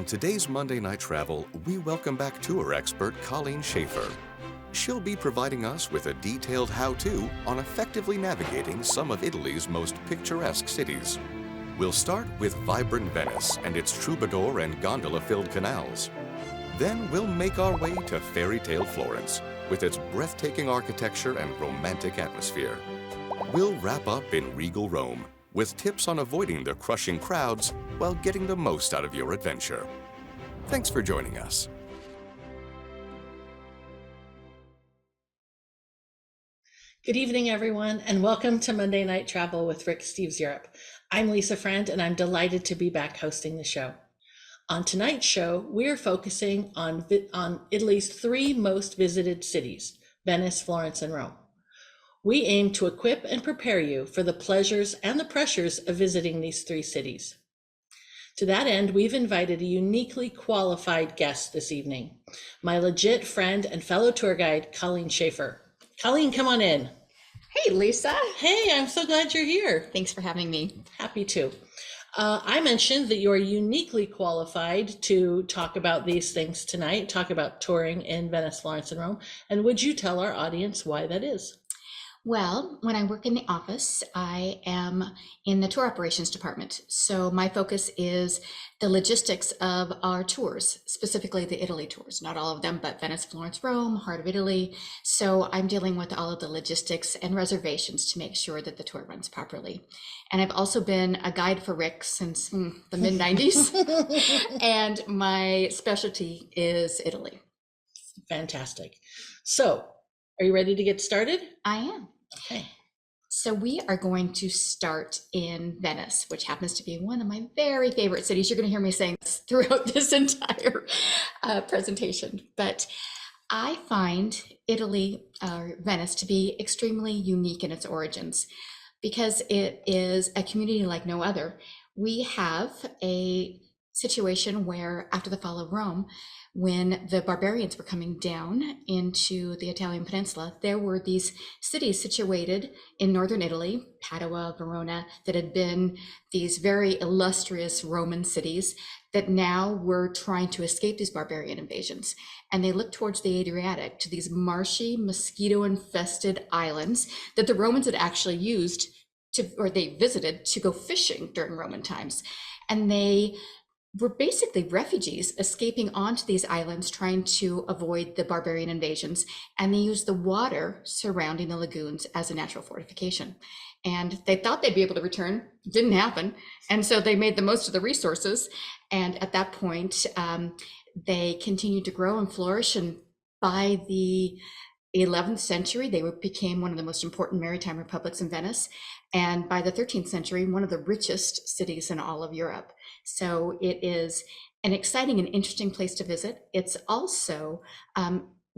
today's Monday Night Travel, we welcome back tour expert Colleen Schaffer. She'll be providing us with a detailed how-to on effectively navigating some of Italy's most picturesque cities. We'll start with vibrant Venice and its troubadour and gondola-filled canals. Then we'll make our way to fairy tale Florence with its breathtaking architecture and romantic atmosphere. We'll wrap up in regal Rome with tips on avoiding the crushing crowds while getting the most out of your adventure. Thanks for joining us. Good evening, everyone, and welcome to Monday Night Travel with Rick Steves Europe. I'm Lisa Friend, and I'm delighted to be back hosting the show. On tonight's show, we are focusing on Italy's three most visited cities, Venice, Florence, and Rome. We aim to equip and prepare you for the pleasures and the pressures of visiting these three cities. To that end, we've invited a uniquely qualified guest this evening, my legit friend and fellow tour guide, Colleen Schaffer. Colleen, come on in. Hey, Lisa. Hey, I'm so glad you're here. Thanks for having me. Happy to. I mentioned that you're uniquely qualified to talk about these things tonight, talk about touring in Venice, Florence, and Rome. And would you tell our audience why that is? Well, when I work in the office, I am in the tour operations department. So my focus is the logistics of our tours, specifically the Italy tours, not all of them, but Venice, Florence, Rome, heart of Italy. So I'm dealing with all of the logistics and reservations to make sure that the tour runs properly. And I've also been a guide for Rick since the mid 90s. And my specialty is Italy. Fantastic. So are you ready to get started? I am. Okay. So we are going to start in Venice, which happens to be one of my very favorite cities. You're going to hear me saying this throughout this entire presentation. But I find Italy, Venice, to be extremely unique in its origins because it is a community like no other. We have a situation where after the fall of Rome, when the barbarians were coming down into the Italian peninsula, there were these cities situated in northern Italy, Padua, Verona, that had been these very illustrious Roman cities that now were trying to escape these barbarian invasions. And they looked towards the Adriatic to these marshy, mosquito-infested islands that the Romans had actually used to, or they visited to go fishing during Roman times. And they were basically refugees escaping onto these islands, trying to avoid the barbarian invasions. And they used the water surrounding the lagoons as a natural fortification. And they thought they'd be able to return. It didn't happen. And so they made the most of the resources. And at that point, they continued to grow and flourish. And by the 11th century, they became one of the most important maritime republics in Venice. And by the 13th century, one of the richest cities in all of Europe. So it is an exciting and interesting place to visit. It's also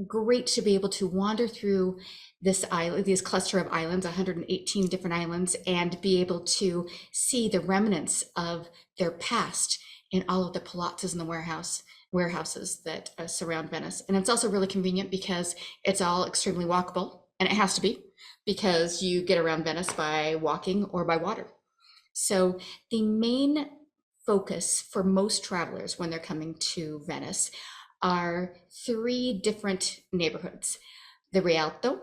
great to be able to wander through this island, these cluster of islands, 118 different islands, and be able to see the remnants of their past in all of the palazzas and the warehouses that surround Venice. And it's also really convenient because it's all extremely walkable, and it has to be because you get around Venice by walking or by water. So the main focus for most travelers when they're coming to Venice are three different neighborhoods: the Rialto,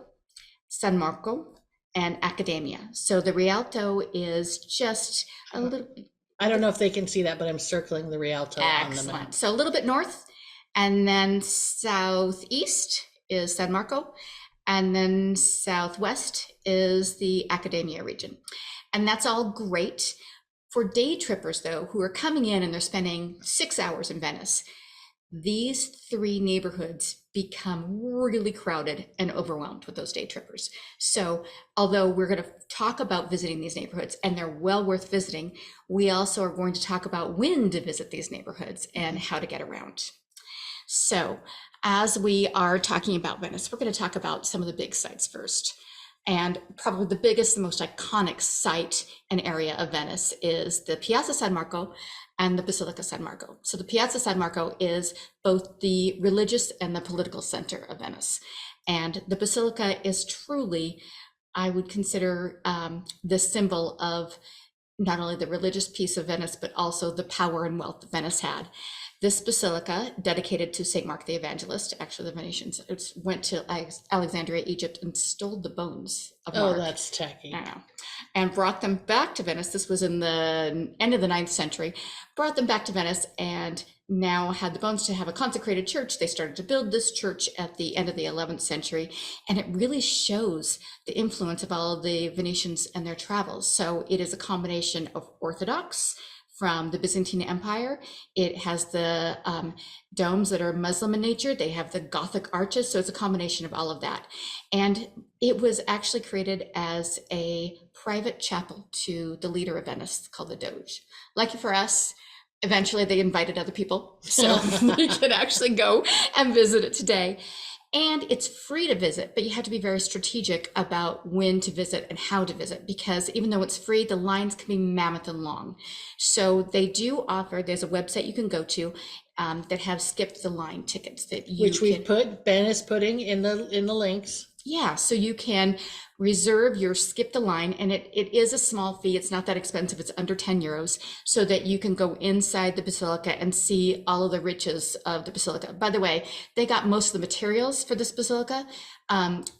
San Marco, and Accademia. So the Rialto is just a little... I don't know if they can see that, but I'm circling the Rialto on the map. So a little bit north, and then southeast is San Marco, and then southwest is the Accademia region. And that's all great. For day trippers, though, who are coming in and they're spending 6 hours in Venice, these three neighborhoods become really crowded and overwhelmed with those day trippers. So although we're going to talk about visiting these neighborhoods and they're well worth visiting, we also are going to talk about when to visit these neighborhoods and how to get around. So as we are talking about Venice, we're going to talk about some of the big sites first. And probably the biggest, the most iconic site and area of Venice is the Piazza San Marco and the Basilica San Marco. So the Piazza San Marco is both the religious and the political center of Venice. And the Basilica is truly, I would consider, the symbol of not only the religious piece of Venice, but also the power and wealth that Venice had. This basilica, dedicated to St. Mark the Evangelist, actually the Venetians went to Alexandria, Egypt, and stole the bones of Mark. Oh, that's tacky. I know. And brought them back to Venice. This was in the end of the 9th century. Brought them back to Venice and now had the bones to have a consecrated church. They started to build this church at the end of the 11th century. And it really shows the influence of all of the Venetians and their travels. So it is a combination of Orthodox from the Byzantine Empire. It has the domes that are Muslim in nature. They have the Gothic arches. So it's a combination of all of that. And it was actually created as a private chapel to the leader of Venice called the Doge. Lucky for us, eventually they invited other people. So you can actually go and visit it today. And it's free to visit, but you have to be very strategic about when to visit and how to visit, because even though it's free, the lines can be mammoth and long. So they do offer, there's a website you can go to that have skip the line tickets that you Ben is putting in the links. Yeah, so you can reserve your skip the line, and it is a small fee. It's not that expensive. It's under 10 euros, so that you can go inside the basilica and see all of the riches of the basilica. By the way, they got most of the materials for this basilica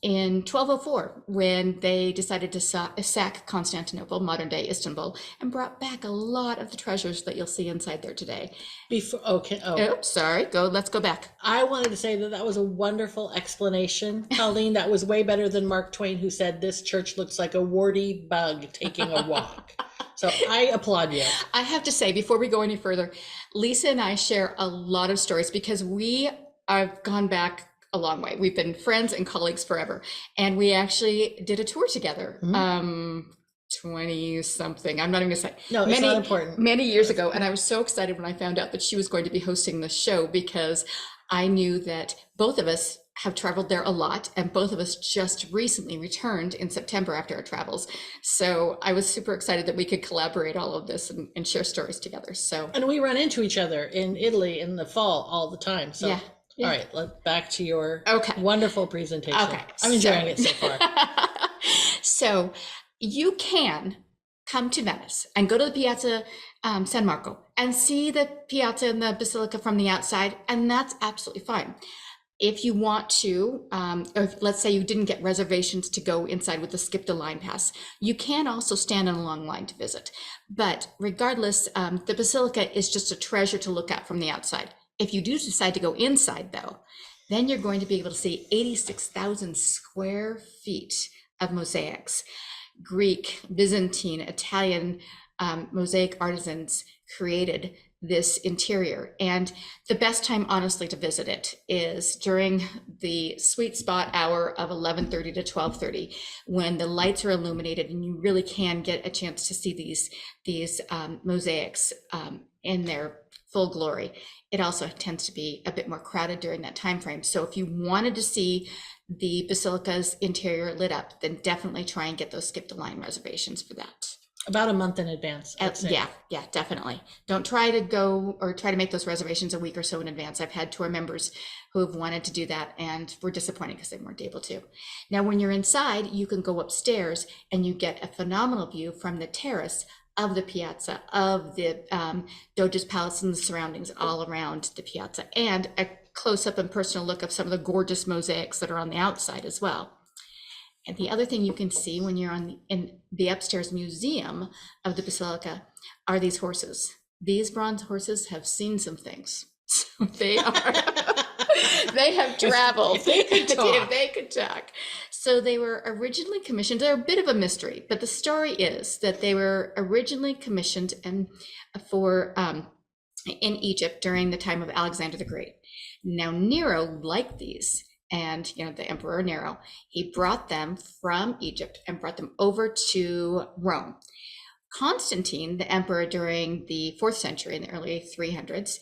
in 1204, when they decided to sack Constantinople, modern day Istanbul, and brought back a lot of the treasures that you'll see inside there today. Let's go back. I wanted to say that was a wonderful explanation, Colleen. That was way better than Mark Twain, who said this church looks like a warty bug taking a walk. So I applaud you. I have to say, before we go any further, Lisa and I share a lot of stories because we have gone back a long way. We've been friends and colleagues forever. And we actually did a tour together. 20 something. I'm not even gonna say. No, it's not important. Many years ago. And I was so excited when I found out that she was going to be hosting the show, because I knew that both of us have traveled there a lot, and both of us just recently returned in September after our travels. So I was super excited that we could collaborate all of this and share stories together. So, and we run into each other in Italy in the fall all the time. So yeah. All right, back to your wonderful presentation. Okay, I'm enjoying it so far. So you can come to Venice and go to the Piazza San Marco and see the piazza and the basilica from the outside, and that's absolutely fine. If you want to, or let's say you didn't get reservations to go inside with the skip the line pass, you can also stand in a long line to visit. But regardless, the basilica is just a treasure to look at from the outside. If you do decide to go inside, though, then you're going to be able to see 86,000 square feet of mosaics. Greek, Byzantine, Italian mosaic artisans created this interior. And the best time, honestly, to visit it is during the sweet spot hour of 11:30 to 12:30, when the lights are illuminated and you really can get a chance to see these mosaics in their full glory. It also tends to be a bit more crowded during that time frame. So if you wanted to see the basilica's interior lit up, then definitely try and get those skip the line reservations for that. About a month in advance. Yeah, definitely. Don't try to make those reservations a week or so in advance. I've had tour members who have wanted to do that and were disappointed because they weren't able to. Now, when you're inside, you can go upstairs and you get a phenomenal view from the terrace of the piazza, of the Doge's Palace and the surroundings all around the piazza, and a close-up and personal look of some of the gorgeous mosaics that are on the outside as well. And the other thing you can see when you're in the upstairs museum of the basilica are these horses. These bronze horses have seen some things. So they have traveled. If they could talk. So they were originally commissioned. They're a bit of a mystery, but the story is that they were originally commissioned in Egypt during the time of Alexander the Great. Now Nero liked these, and the Emperor Nero, he brought them from Egypt and brought them over to Rome. Constantine, the emperor during the 4th century, in the early 300s,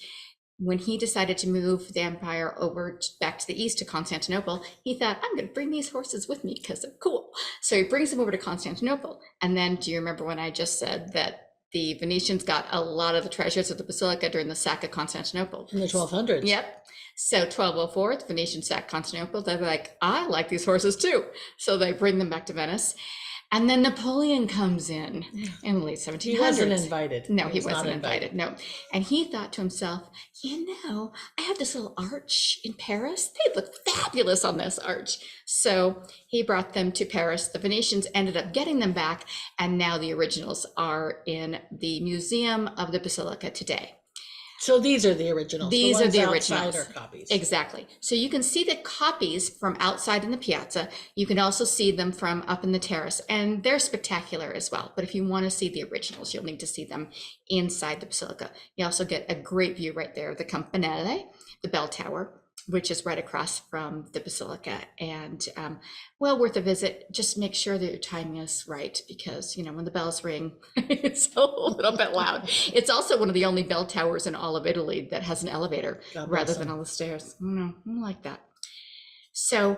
when he decided to move the empire over back to the east to Constantinople, he thought, I'm going to bring these horses with me because they're cool. So he brings them over to Constantinople. And then, do you remember when I just said that the Venetians got a lot of the treasures of the basilica during the sack of Constantinople? In the 1200s. Yep. So 1204, the Venetians sacked Constantinople. They're like, I like these horses too. So they bring them back to Venice. And then Napoleon comes in the late 1700s. He wasn't invited. No, he wasn't invited. No. And he thought to himself, I have this little arch in Paris. They look fabulous on this arch. So he brought them to Paris. The Venetians ended up getting them back. And now the originals are in the Museum of the Basilica today. So these are the originals. These are the originals. Are copies. Exactly. So you can see the copies from outside in the piazza. You can also see them from up in the terrace, and they're spectacular as well. But if you want to see the originals, you'll need to see them inside the basilica. You also get a great view right there of the Campanile, the bell tower, which is right across from the basilica, and well worth a visit. Just make sure that your timing is right, because when the bells ring, it's a little bit loud. It's also one of the only bell towers in all of Italy that has an elevator rather than all the stairs. I like that. So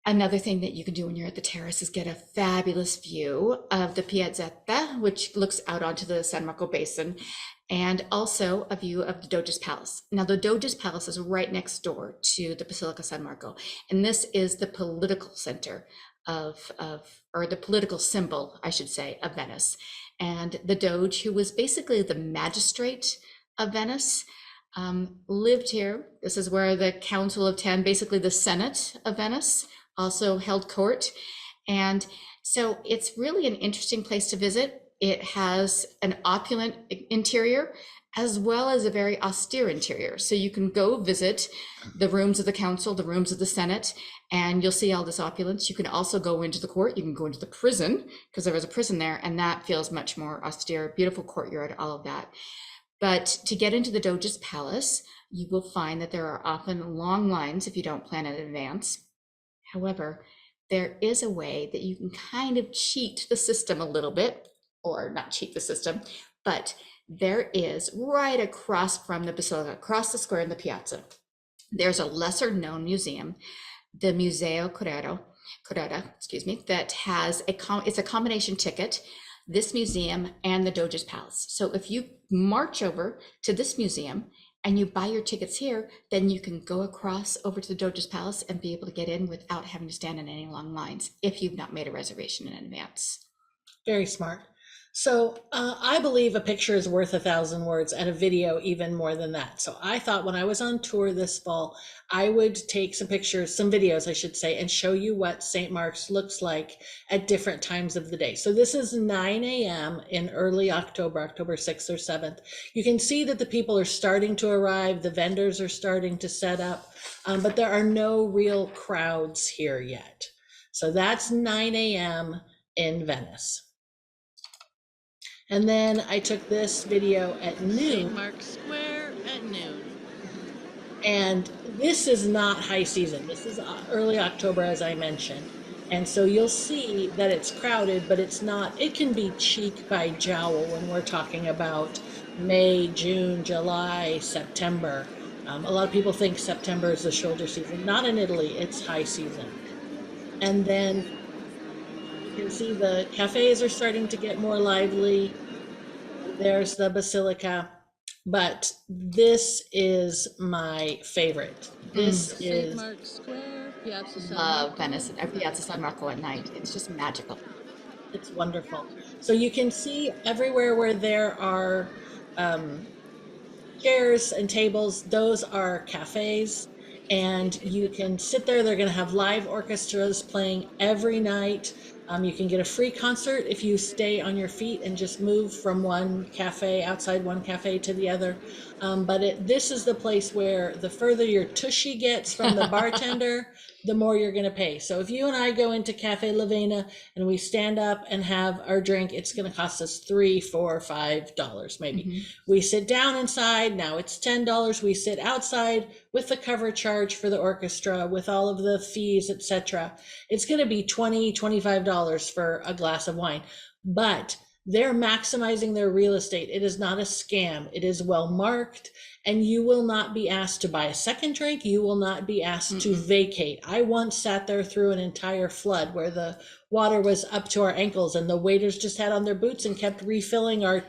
another thing that you can do when you're at the terrace is get a fabulous view of the Piazzetta, which looks out onto the San Marco Basin, and also a view of the Doge's Palace. Now, the Doge's Palace is right next door to the Basilica San Marco, and this is the political center or the political symbol, I should say, of Venice. And the Doge, who was basically the magistrate of Venice, lived here. This is where the Council of Ten, basically the Senate of Venice, also held court. And so it's really an interesting place to visit. It has an opulent interior as well as a very austere interior. So you can go visit the rooms of the council, the rooms of the Senate, and you'll see all this opulence. You can also go into the court. You can go into the prison, because there was a prison there, and that feels much more austere, beautiful courtyard, all of that. But to get into the Doge's Palace, you will find that there are often long lines if you don't plan in advance. However, there is a way that you can kind of cheat the system a little bit, or not cheat the system, but there is right across from the basilica, across the square in the piazza, there's a lesser known museum, the Museo Corrado, that has it's a combination ticket, this museum and the Doge's Palace. So if you march over to this museum and you buy your tickets here, then you can go across over to the Doge's Palace and be able to get in without having to stand in any long lines if you've not made a reservation in advance. Very smart. So I believe a picture is worth 1,000 words, and a video even more than that. So I thought when I was on tour this fall, I would take some pictures, some videos, I should say, and show you what St. Mark's looks like at different times of the day. So this is 9 a.m. in early October, October 6th or 7th. You can see that the people are starting to arrive. The vendors are starting to set up, but there are no real crowds here yet. So that's 9 a.m. in Venice. And then I took this video at noon. St. Mark's Square at noon. And this is not high season. This is early October, as I mentioned. And so you'll see that it's crowded, but it's not, it can be cheek by jowl when we're talking about May, June, July, September. A lot of people think September is the shoulder season. Not in Italy, it's high season. And then you can see the cafes are starting to get more lively. There's the Basilica, but this is my favorite. This is St. Mark's Square, Piazza San Love Venice, Piazza San Marco at night. It's just magical. It's wonderful. So you can see everywhere where there are chairs and tables, those are cafes, and you can sit there. They're going to have live orchestras playing every night. You can get a free concert if you stay on your feet and just move from one cafe, outside one cafe to the other. But this is the place where the further your tushy gets from the bartender, the more you're going to pay. So if you and I go into Cafe Lavena and we stand up and have our drink, it's going to cost us $3, $4, $5 maybe. Mm-hmm. We sit down inside, now it's $10. We sit outside with the cover charge for the orchestra, with all of the fees, etc. It's going to be $20, $25 for a glass of wine. But they're maximizing their real estate. It is not a scam. It is well marked, and you will not be asked to buy a second drink. You will not be asked to vacate. I once sat there through an entire flood where the water was up to our ankles and the waiters just had on their boots and kept refilling our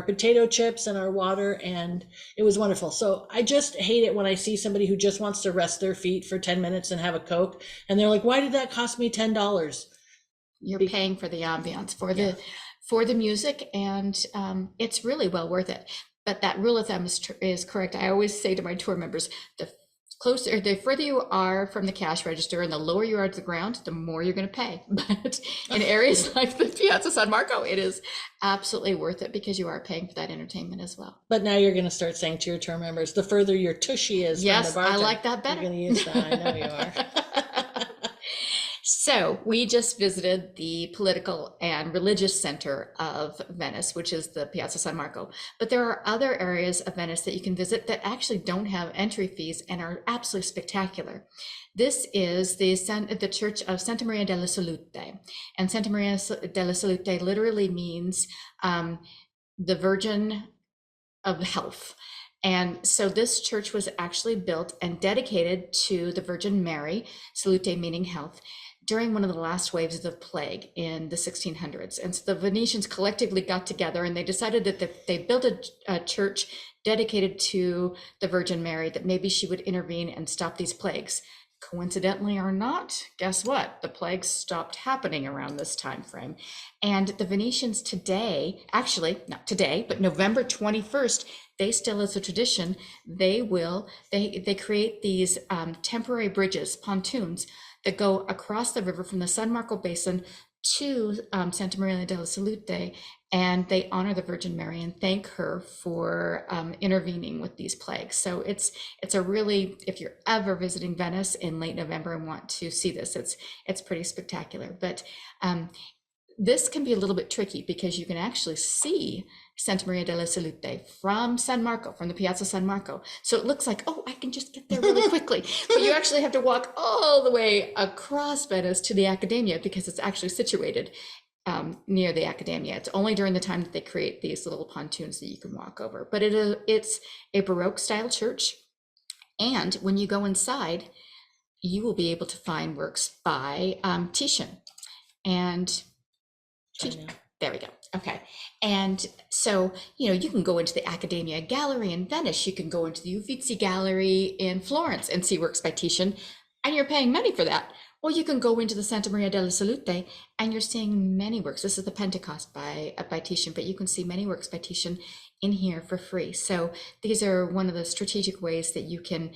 potato chips and our water, and it was wonderful. So I just hate it when I see somebody who just wants to rest their feet for 10 minutes and have a Coke, and they're like, why did that cost me $10? You're paying for the ambiance, for the music, and it's really well worth it. But that rule of thumb is correct. I always say to my tour members, the further you are from the cash register and the lower you are to the ground, the more you're going to pay. But in areas like the Piazza San Marco, it is absolutely worth it because you are paying for that entertainment as well. But now you're going to start saying to your tour members, the further your tushy is from the bartender. I like that better. You're going to use that. I know you are. So we just visited the political and religious center of Venice, which is the Piazza San Marco. But there are other areas of Venice that you can visit that actually don't have entry fees and are absolutely spectacular. This is the Church of Santa Maria Della Salute. And Santa Maria Della Salute literally means the Virgin of Health. And so this church was actually built and dedicated to the Virgin Mary, Salute meaning health, during one of the last waves of the plague in the 1600s. And so the Venetians collectively got together and they decided that they built a church dedicated to the Virgin Mary, that maybe she would intervene and stop these plagues. Coincidentally or not, guess what? The plagues stopped happening around this time frame. And the Venetians today, actually not today, but November 21st, they still, as a tradition, they create these temporary bridges, pontoons, that go across the river from the San Marco Basin to Santa Maria della Salute, and they honor the Virgin Mary and thank her for intervening with these plagues. So it's a really, if you're ever visiting Venice in late November and want to see this, it's pretty spectacular. But this can be a little bit tricky because you can actually see Santa Maria della Salute from San Marco, from the Piazza San Marco. So it looks like, oh, I can just get there really quickly. But you actually have to walk all the way across Venice to the Accademia because it's actually situated near the Accademia. It's only during the time that they create these little pontoons that you can walk over. But it's a Baroque style church. And when you go inside, you will be able to find works by Titian. And there we go. Okay. And so, you can go into the Accademia Gallery in Venice. You can go into the Uffizi Gallery in Florence and see works by Titian, and you're paying money for that. Well, you can go into the Santa Maria della Salute and you're seeing many works. This is the Pentecost by Titian, but you can see many works by Titian in here for free. So these are one of the strategic ways that you can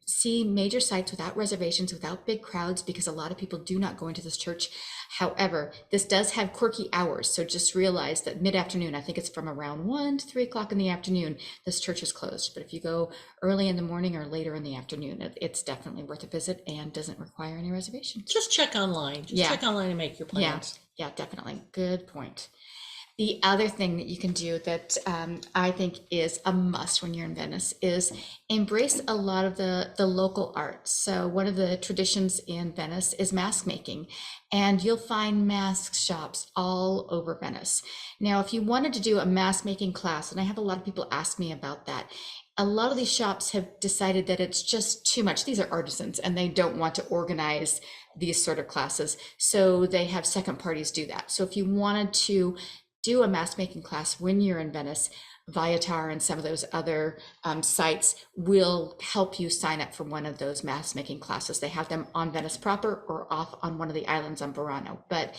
see major sites without reservations, without big crowds, because a lot of people do not go into this church. However, this does have quirky hours. So just realize that mid-afternoon, I think it's from around 1 to 3 o'clock in the afternoon, this church is closed. But if you go early in the morning or later in the afternoon, it's definitely worth a visit and doesn't require any reservations. Just check online. Check online and make your plans. Yeah, definitely. Good point. The other thing that you can do that I think is a must when you're in Venice is embrace a lot of the local art. So one of the traditions in Venice is mask making, and you'll find mask shops all over Venice. Now, if you wanted to do a mask making class, and I have a lot of people ask me about that, a lot of these shops have decided that it's just too much. These are artisans and they don't want to organize these sort of classes. So they have second parties do that. So if you wanted to do a mask making class when you're in Venice, Viatar and some of those other sites will help you sign up for one of those mask making classes. They have them on Venice proper or off on one of the islands on Burano. But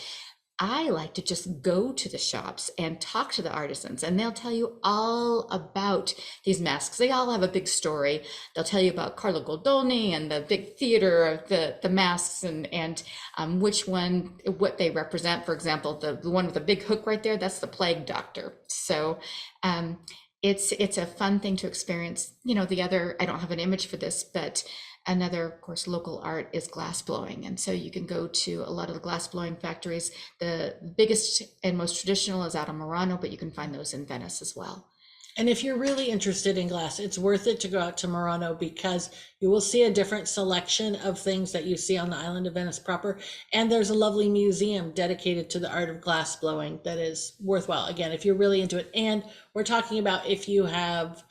I like to just go to the shops and talk to the artisans, and they'll tell you all about these masks. They all have a big story. They'll tell you about Carlo Goldoni and the big theater of the masks and which one, what they represent. For example, the one with the big hook right there, that's the plague doctor. So it's a fun thing to experience. The other, I don't have an image for this, but another, of course, local art is glass blowing. And so you can go to a lot of the glass blowing factories. The biggest and most traditional is out of Murano, but you can find those in Venice as well. And if you're really interested in glass, it's worth it to go out to Murano because you will see a different selection of things that you see on the island of Venice proper. And there's a lovely museum dedicated to the art of glass blowing that is worthwhile. Again, if you're really into it. And we're talking about if you have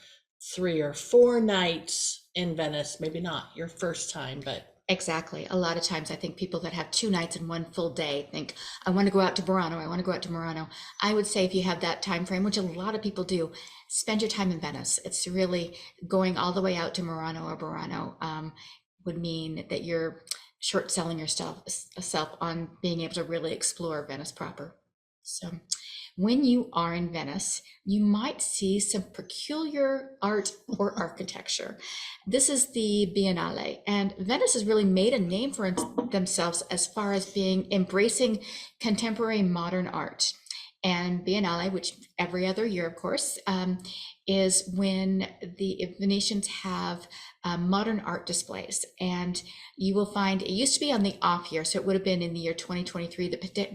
3 or 4 nights in Venice, maybe not your first time, but exactly. A lot of times I think people that have 2 nights and 1 full day think, I want to go out to Burano, I want to go out to Murano. I would say if you have that time frame, which a lot of people do, spend your time in Venice. It's really going all the way out to Murano or Burano would mean that you're short selling yourself on being able to really explore Venice proper. So when you are in Venice, you might see some peculiar art or architecture. This is the Biennale, and Venice has really made a name for themselves as far as being embracing contemporary modern art. And Biennale, which every other year, of course, is when the Venetians have modern art displays. And you will find, it used to be on the off year, so it would have been in the year 2023.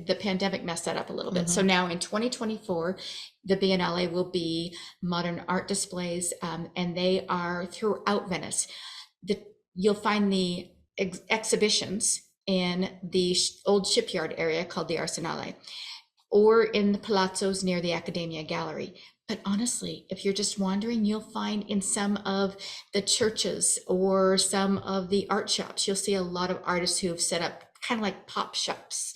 The pandemic messed that up a little bit. So now in 2024, the Biennale will be modern art displays, and they are throughout Venice. You'll find the exhibitions in the old shipyard area called the Arsenale, or in the palazzos near the Accademia Gallery. But honestly, if you're just wandering, you'll find in some of the churches or some of the art shops, you'll see a lot of artists who have set up kind of like pop shops,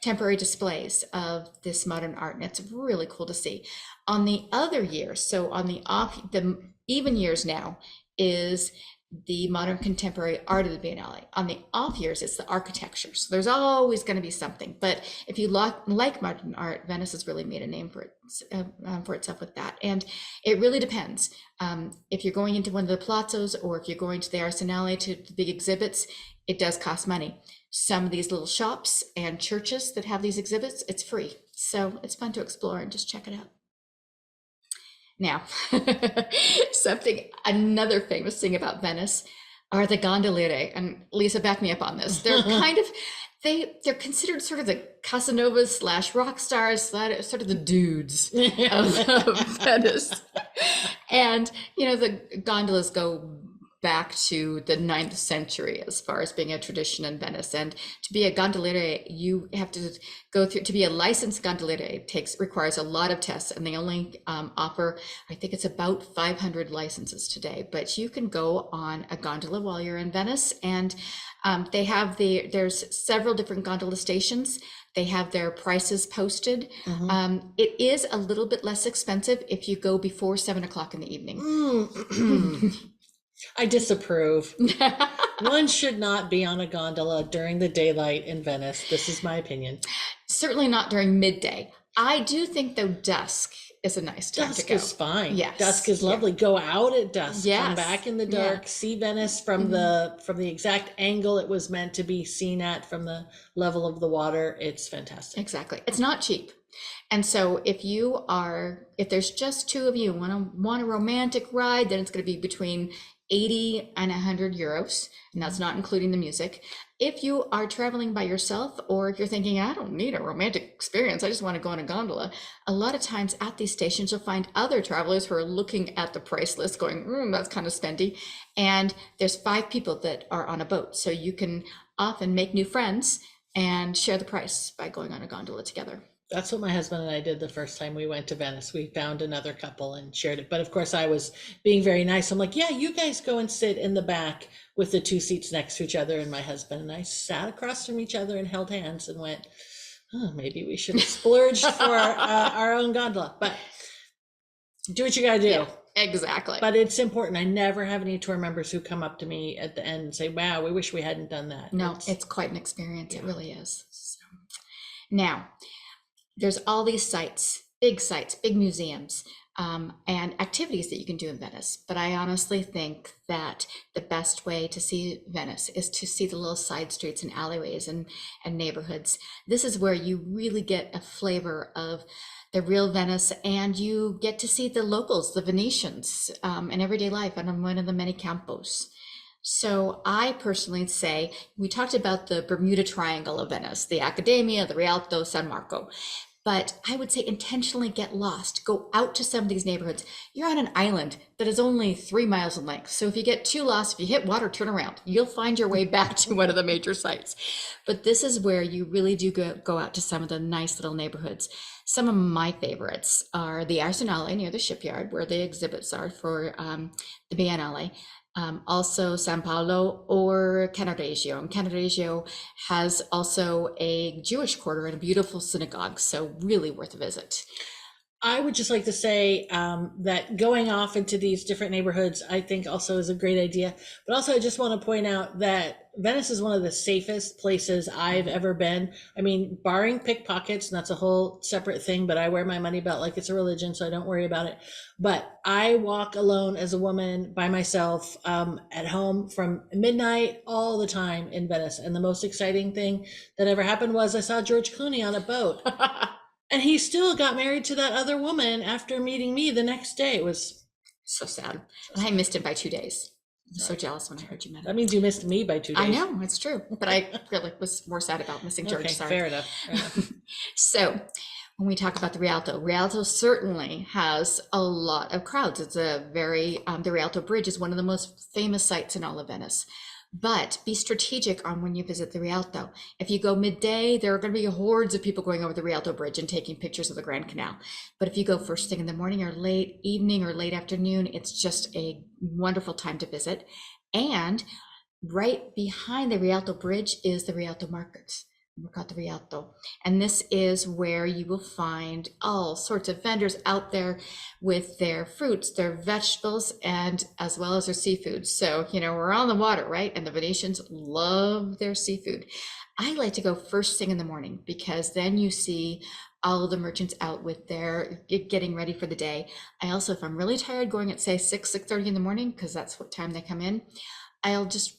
temporary displays of this modern art. And it's really cool to see. On the other years, so on the even years now, is the modern contemporary art of the Biennale. On the off years, it's the architecture. So there's always going to be something. But if you like modern art, Venice has really made a name for itself with that. And it really depends. If you're going into one of the palazzos, or if you're going to the Arsenale, to the big exhibits, it does cost money. Some of these little shops and churches that have these exhibits, it's free. So it's fun to explore and just check it out. Now, another famous thing about Venice are the gondoliere, and Lisa, back me up on this. They're they're considered sort of the Casanovas / rock stars, sort of the dudes of Venice. And, the gondolas go back to the 9th century as far as being a tradition in Venice. And to be a gondoliere, you have to go through, to be a licensed gondoliere requires a lot of tests, and they only offer, I think it's about 500 licenses today, but you can go on a gondola while you're in Venice. And there's several different gondola stations. They have their prices posted. It is a little bit less expensive if you go before 7 o'clock in the evening. I disapprove. One should not be on a gondola during the daylight in Venice. This is my opinion. Certainly not during midday. I do think, though, dusk is a nice time to go. Dusk is fine. Yes. Dusk is lovely. Go out at dusk. Yes. Come back in the dark. See Venice from the theexact angle it was meant to be seen at, from the level of the water. It's fantastic. Exactly. It's not cheap. And so if there's just two of you want a romantic ride, then it's going to be between 80 and 100 euros, and that's not including the music. If you are traveling by yourself, or if you're thinking, I don't need a romantic experience, I just want to go on a gondola, a lot of times at these stations, you'll find other travelers who are looking at the price list going, that's kind of spendy. And there's 5 people that are on a boat. So you can often make new friends and share the price by going on a gondola together. That's what my husband and I did the first time we went to Venice. We found another couple and shared it. But of course, I was being very nice. I'm like, yeah, you guys go and sit in the back with the 2 seats next to each other. And my husband and I sat across from each other and held hands and went, maybe we should have splurged for our own gondola. But do what you got to do. Yeah, exactly. But it's important. I never have any tour members who come up to me at the end and say, wow, we wish we hadn't done that. No, it's quite an experience. Yeah. It really is. So, now, there's all these sites, big museums, and activities that you can do in Venice. But I honestly think that the best way to see Venice is to see the little side streets and alleyways and neighborhoods. This is where you really get a flavor of the real Venice, and you get to see the locals, the Venetians, in everyday life on one of the many campos. So I personally say, we talked about the Bermuda Triangle of Venice, the Accademia, the Rialto, San Marco, but I would say intentionally get lost. Go out to some of these neighborhoods. You're on an island that is only 3 miles in length. So if you get too lost, if you hit water, turn around. You'll find your way back to one of the major sites. But this is where you really do go out to some of the nice little neighborhoods. Some of my favorites are the Arsenale near the shipyard, where the exhibits are for the Biennale. Also San Paolo or Cannaregio. And Cannaregio has also a Jewish quarter and a beautiful synagogue, so really worth a visit. I would just like to say that going off into these different neighborhoods, I think also is a great idea. But also, I just want to point out that Venice is one of the safest places I've ever been. I mean, barring pickpockets, and that's a whole separate thing, but I wear my money belt like it's a religion, so I don't worry about it. But I walk alone as a woman by myself at home from midnight all the time in Venice. And the most exciting thing that ever happened was I saw George Clooney on a boat. And he still got married to that other woman after meeting me the next day. It was so sad. And I missed him by 2 days. I was so jealous when I heard you met him. That means you missed me by 2 days. I know, it's true. But I really was more sad about missing George. Okay, sorry. fair enough. Fair enough. So when we talk about the Rialto certainly has a lot of crowds. It's a very, the Rialto Bridge is one of the most famous sites in all of Venice. But be strategic on when you visit the Rialto. If you go midday, there are going to be hordes of people going over the Rialto Bridge and taking pictures of the Grand Canal. But if you go first thing in the morning or late evening or late afternoon, it's just a wonderful time to visit. And right behind the Rialto Bridge is the Rialto Market. Mercato Rialto. And this is where you will find all sorts of vendors out there with their fruits, their vegetables, and as well as their seafood. So, we're on the water, right? And the Venetians love their seafood. I like to go first thing in the morning because then you see all of the merchants out with their getting ready for the day. I also, if I'm really tired, going at say 6:30 in the morning, because that's what time they come in, I'll just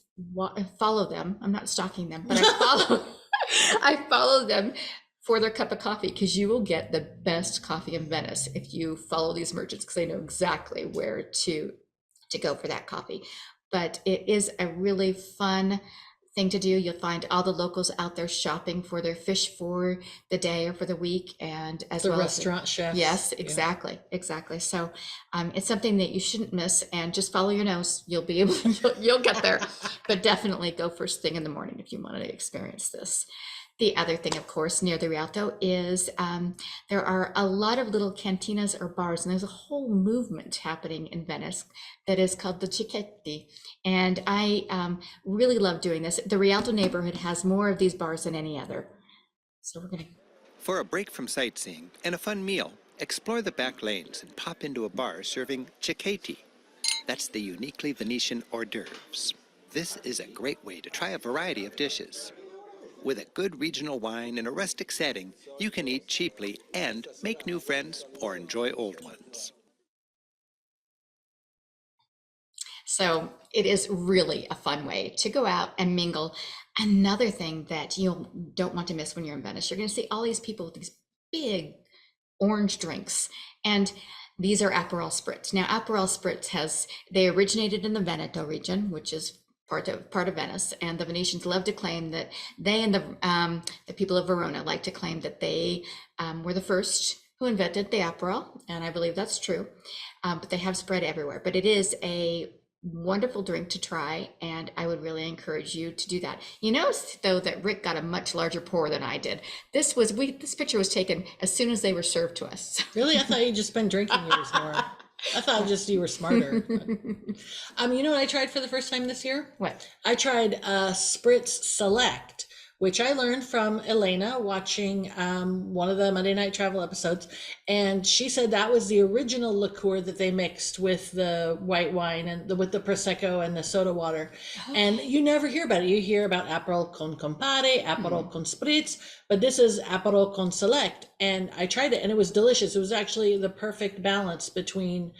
follow them. I'm not stalking them, but I follow them for their cup of coffee, because you will get the best coffee in Venice if you follow these merchants, because they know exactly where to go for that coffee. But it is a really fun thing to do. You'll find all the locals out there shopping for their fish for the day or for the week, and as well as the restaurant chefs. Yes, exactly. So it's something that you shouldn't miss, and just follow your nose. You'll be able you'll get there. But definitely go first thing in the morning if you want to experience this. The other thing, of course, near the Rialto is there are a lot of little cantinas or bars, and there's a whole movement happening in Venice that is called the Cicchetti. And I really love doing this. The Rialto neighborhood has more of these bars than any other. So we're going to... For a break from sightseeing and a fun meal, explore the back lanes and pop into a bar serving cicchetti. That's the uniquely Venetian hors d'oeuvres. This is a great way to try a variety of dishes. With a good regional wine in a rustic setting, you can eat cheaply and make new friends or enjoy old ones. So it is really a fun way to go out and mingle. Another thing that you don't want to miss when you're in Venice, you're going to see all these people with these big orange drinks. And these are Aperol Spritz. Now, Aperol Spritz they originated in the Veneto region, which is part of Venice, and the Venetians love to claim that they and the people of Verona like to claim that they were the first who invented the Aperol, and I believe that's true. But they have spread everywhere. But it is a wonderful drink to try, and I would really encourage you to do that. You notice though that Rick got a much larger pour than I did. This picture was taken as soon as they were served to us. Really? I thought you'd just been drinking yours more. I thought just you were smarter. You know what I tried for the first time this year? What? I tried Spritz Select, which I learned from Elena watching one of the Monday Night Travel episodes. And she said that was the original liqueur that they mixed with the white wine and with the Prosecco and the soda water. Okay. And you never hear about it. You hear about Aperol con Campari, Aperol con Spritz, but this is Aperol con Select. And I tried it and it was delicious. It was actually the perfect balance between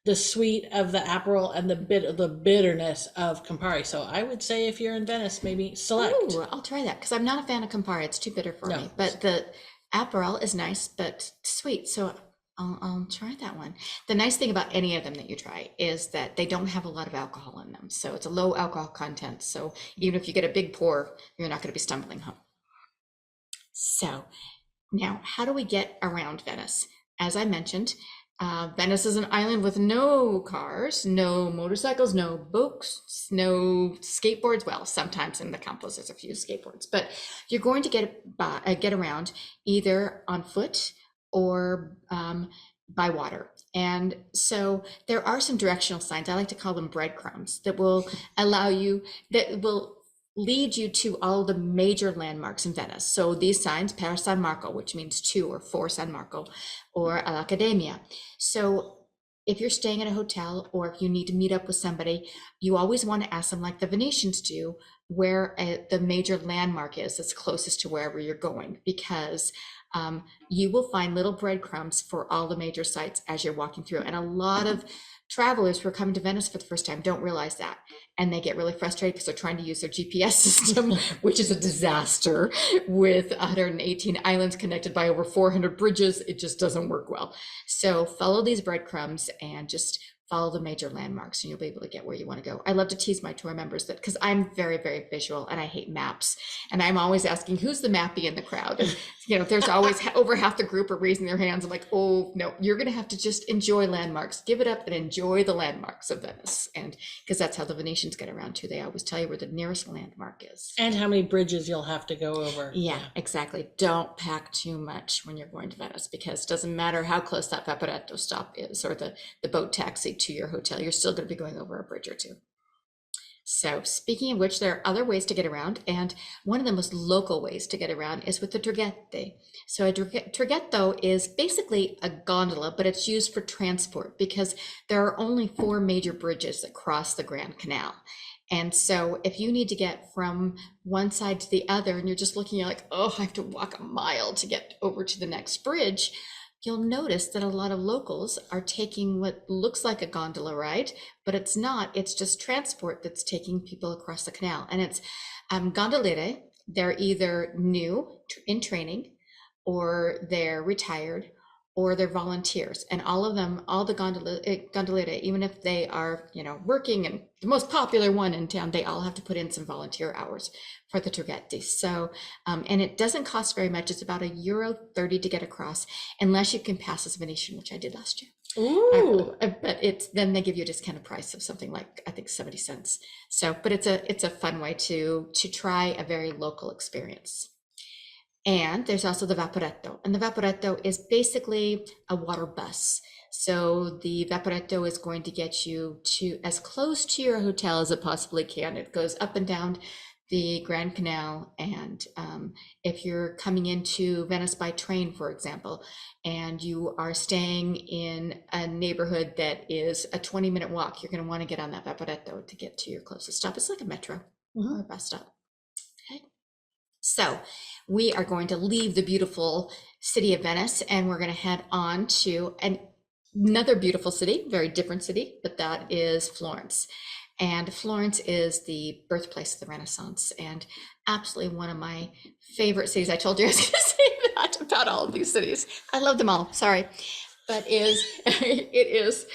the sweet of the Aperol and the bitterness of Campari. So I would say if you're in Venice, maybe Select. Ooh, I'll try that, because I'm not a fan of Campari. It's too bitter for me. But the Aperol is nice, but sweet. So I'll try that one. The nice thing about any of them that you try is that they don't have a lot of alcohol in them. So it's a low alcohol content. So even if you get a big pour, you're not going to be stumbling home. So now, how do we get around Venice? As I mentioned, Venice is an island with no cars, no motorcycles, no boats, no skateboards. Well, sometimes in the Campos there's a few skateboards, but you're going to get around either on foot or by water. And so there are some directional signs. I like to call them breadcrumbs that will allow you, that will lead you to all the major landmarks in Venice. So these signs, per San Marco, which means to or for San Marco, or all'Accademia. So if you're staying at a hotel or if you need to meet up with somebody, you always want to ask them, like the Venetians do, where the major landmark is that's closest to wherever you're going, because you will find little breadcrumbs for all the major sites as you're walking through. And a lot of travelers who are coming to Venice for the first time don't realize that. And they get really frustrated because they're trying to use their GPS system, which is a disaster with 118 islands connected by over 400 bridges. It just doesn't work well. So follow these breadcrumbs and just follow the major landmarks and you'll be able to get where you want to go. I love to tease my tour members that, because I'm very, very visual and I hate maps. And I'm always asking, who's the mappy in the crowd? And, you know, there's always over half the group are raising their hands. I'm like, oh, no, you're going to have to just enjoy landmarks. Give it up and enjoy the landmarks of Venice. And because that's how the Venetians get around too. They always tell you where the nearest landmark is. And how many bridges you'll have to go over. Yeah, exactly. Don't pack too much when you're going to Venice, because it doesn't matter how close that Vaporetto stop is or the boat taxi to your hotel, you're still going to be going over a bridge or two. So speaking of which, there are other ways to get around, and one of the most local ways to get around is with the traghetti. So a traghetto is basically a gondola, but it's used for transport because there are only 4 major bridges that cross the Grand Canal. And so if you need to get from one side to the other and you're just looking, you're like, oh, I have to walk a mile to get over to the next bridge, you'll notice that a lot of locals are taking what looks like a gondola ride, but it's not. It's just transport that's taking people across the canal. And it's gondoliere. They're either new in training, or they're retired, or they're volunteers. And all of them, all the gondoliere, even if they are, you know, working, and the most popular one in town, they all have to put in some volunteer hours for the traghetti. So, and it doesn't cost very much. It's about €1.30 to get across, unless you can pass as Venetian, which I did last year. Ooh. But it's, then they give you a discounted price of something like, I think 70 cents. So, but it's a fun way to try a very local experience. And there's also the Vaporetto, and the Vaporetto is basically a water bus. So the Vaporetto is going to get you to as close to your hotel as it possibly can. It goes up and down the Grand Canal. And if you're coming into Venice by train, for example, and you are staying in a neighborhood that is a 20-minute walk, you're going to want to get on that Vaporetto to get to your closest stop. It's like a metro or a bus stop. Okay. So we are going to leave the beautiful city of Venice, and we're going to head on to another beautiful city, very different city, but that is Florence. And Florence is the birthplace of the Renaissance, and absolutely one of my favorite cities. I told you I was going to say that about all of these cities. I love them all, sorry. But it is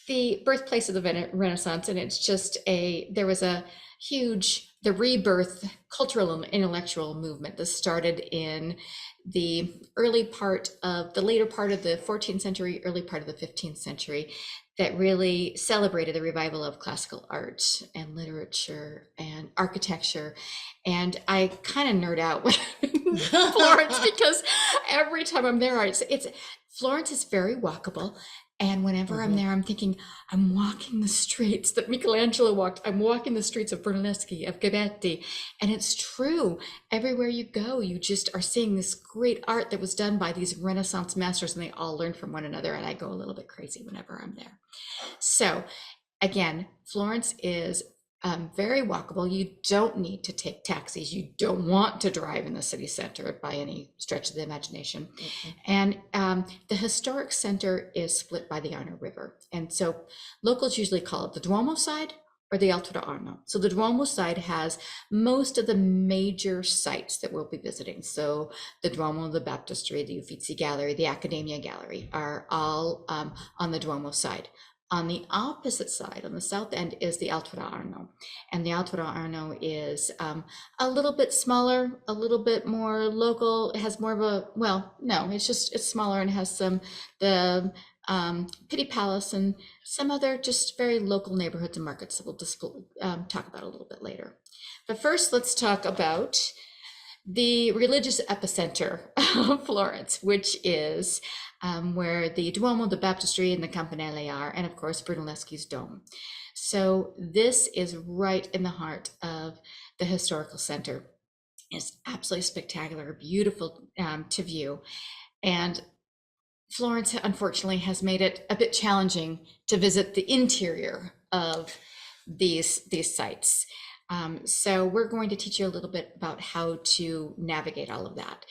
the birthplace of the Renaissance, and it's just there was a huge, the rebirth cultural and intellectual movement that started in the later part of the 14th century, early part of the 15th century, that really celebrated the revival of classical art and literature and architecture. And I kind of nerd out when I'm in Florence, because every time I'm there, Florence is very walkable. And whenever I'm there, I'm thinking, I'm walking the streets that Michelangelo walked. I'm walking the streets of Brunelleschi, of Ghiberti. And it's true. Everywhere you go, you just are seeing this great art that was done by these Renaissance masters, and they all learn from one another. And I go a little bit crazy whenever I'm there. So again, Florence is very walkable. You don't need to take taxis. You don't want to drive in the city center by any stretch of the imagination. And the historic center is split by the Arno River. And so locals usually call it the Duomo side or the Oltrarno. So the Duomo side has most of the major sites that we'll be visiting. So the Duomo, the Baptistry, the Uffizi Gallery, the Accademia Gallery are all on the Duomo side. On the opposite side, on the south end, is the Oltrarno. And the Oltrarno is a little bit smaller, a little bit more local. It has more of a, well, no, it's smaller and has the Pitti Palace and some other just very local neighborhoods and markets that we'll just talk about a little bit later. But first, let's talk about the religious epicenter of Florence, which is where the Duomo, the Baptistry, and the Campanile are, and of course Brunelleschi's dome. So this is right in the heart of the historical center. It's absolutely spectacular, beautiful to view. And Florence, unfortunately, has made it a bit challenging to visit the interior of these sites. So we're going to teach you a little bit about how to navigate all of that.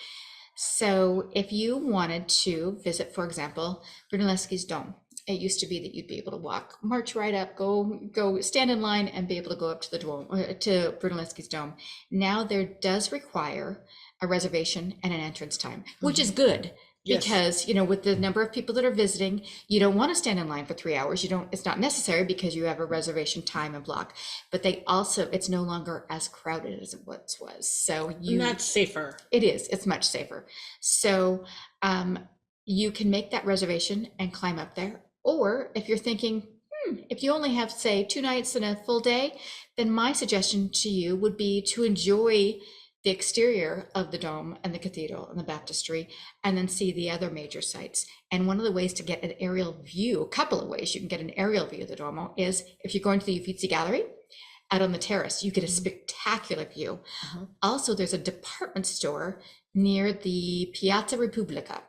So if you wanted to visit, for example, Brunelleschi's Dome, it used to be that you'd be able to march right up, go stand in line and be able to go up to the Duomo, to Brunelleschi's Dome. Now there does require a reservation and an entrance time, which is good. Yes. Because, with the number of people that are visiting, you don't want to stand in line for 3 hours. It's not necessary because you have a reservation time and block, but it's no longer as crowded as it once was. So And that's safer. it's much safer. So you can make that reservation and climb up there. Or if you're thinking, if you only have, say, 2 nights and a full day, then my suggestion to you would be to enjoy the exterior of the dome and the cathedral and the baptistry, and then see the other major sites. And one of the ways to get an aerial view, a couple of ways you can get an aerial view of the Duomo, is if you're going to the Uffizi Gallery, out on the terrace, you get a spectacular view. Also, there's a department store near the Piazza Repubblica,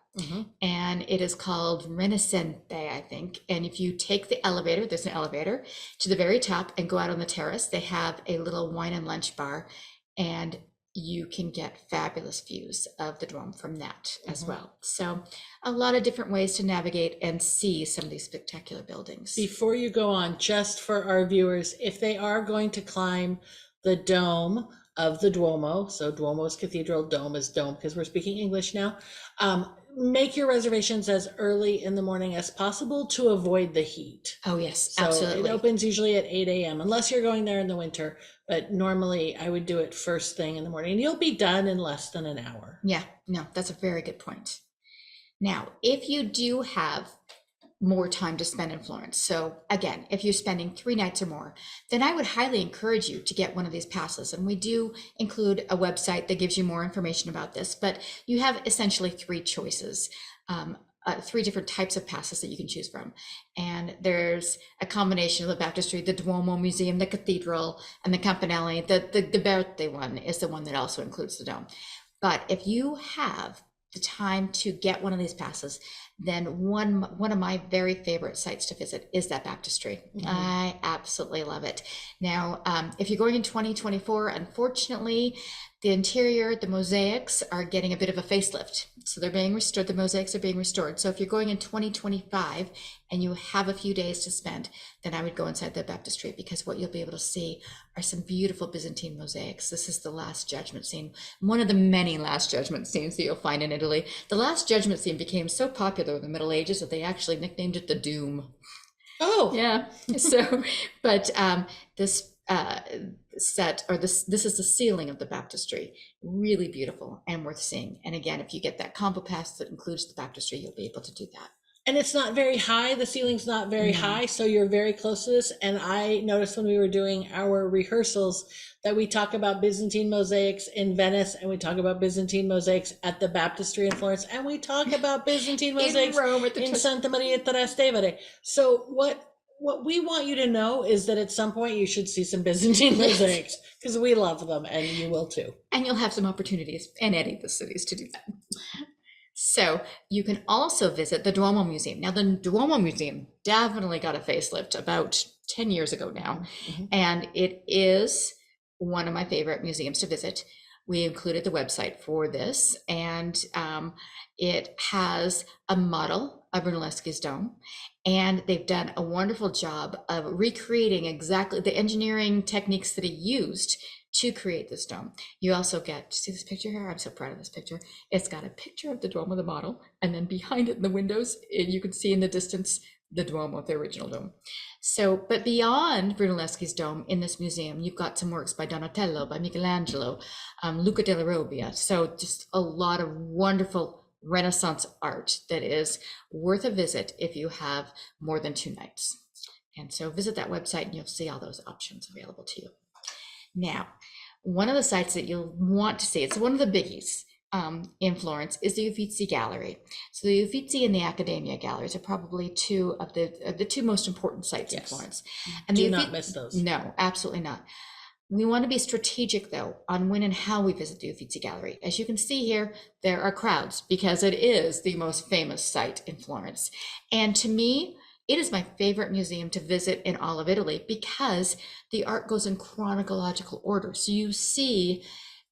and it is called Renaissance, I think. And if you take the elevator, there's an elevator to the very top and go out on the terrace, they have a little wine and lunch bar, and you can get fabulous views of the Duomo from that as well. So a lot of different ways to navigate and see some of these spectacular buildings. Before you go on, just for our viewers, if they are going to climb the dome of the Duomo, so Duomo is cathedral, dome is dome, because we're speaking English now, make your reservations as early in the morning as possible to avoid the heat. Oh yes, So absolutely. it opens usually at 8 a.m. unless you're going there in the winter, but normally I would do it first thing in the morning, and you'll be done in less than an hour. Yeah, no, that's a very good point. Now, if you do have more time to spend in Florence, so again, if you're spending 3 nights or more, then I would highly encourage you to get one of these passes. And we do include a website that gives you more information about this, but you have essentially 3 choices, 3 different types of passes that you can choose from. And there's a combination of the baptistry, the Duomo Museum, the cathedral, and the Campanelli. The birthday one is the one that also includes the dome. But if you have the time to get one of these passes, then one of my very favorite sites to visit is that baptistry. I absolutely love it. Now, if you're going in 2024, unfortunately, the interior, the mosaics are getting a bit of a facelift. So they're being restored, the mosaics are being restored. So if you're going in 2025 and you have a few days to spend, then I would go inside the baptistry, because what you'll be able to see are some beautiful Byzantine mosaics. This is the Last Judgment scene, one of the many Last Judgment scenes that you'll find in Italy. The Last Judgment scene became so popular in the Middle Ages that they actually nicknamed it the Doom. Oh, Yeah. So, but this set, or this is the ceiling of the baptistry, really beautiful and worth seeing. And again, if you get that combo pass that includes the baptistry, you'll be able to do that. and it's not very high. The ceiling's not very high, so you're very close to this. And I noticed when we were doing our rehearsals that we talk about Byzantine mosaics in Venice, and we talk about Byzantine mosaics at the baptistry in Florence, and we talk about Byzantine mosaics Rome at the in Santa Maria Trastevere. So what we want you to know is that at some point you should see some Byzantine mosaics, because we love them, and you will too. And you'll have some opportunities in any of the cities to do that. So you can also visit the Duomo Museum. Now, the Duomo Museum definitely got a facelift about 10 years ago now, and it is one of my favorite museums to visit. We included the website for this, and it has a model of Brunelleschi's dome, and they've done a wonderful job of recreating exactly the engineering techniques that he used to create this dome. You also get, see this picture here? I'm so proud of this picture. It's got a picture of the Duomo, the model, and then behind it in the windows, you can see in the distance the Duomo, the original dome. So, but beyond Brunelleschi's dome in this museum, you've got some works by Donatello, by Michelangelo, Luca della Robbia. So just a lot of wonderful Renaissance art that is worth a visit if you have more than 2 nights. And so visit that website and you'll see all those options available to you. Now, one of the sites that you'll want to see, it's one of the biggies, in Florence is the Uffizi Gallery. So the Uffizi and the Accademia galleries are probably two of the two most important sites in Yes. Florence. And Do the not miss those. No, absolutely not. We want to be strategic, though, on when and how we visit the Uffizi Gallery. As you can see here, there are crowds because it is the most famous site in Florence. And to me, it is my favorite museum to visit in all of Italy because the art goes in chronological order. So you see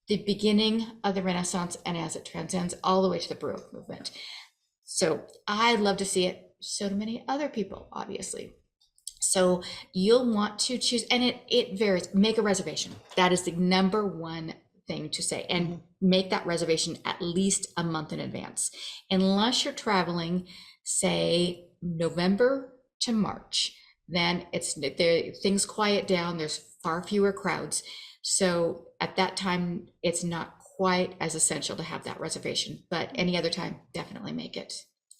the beginning of the Renaissance and as it transcends all the way to the Baroque movement. So I love to see it. So do many other people, obviously. So you'll want to choose, and it varies. Make a reservation. That is the number one thing to say, and make that reservation at least a month in advance. Unless you're traveling, say November to March, then things quiet down. There's far fewer crowds. So at that time, it's not quite as essential to have that reservation, but any other time, definitely make it.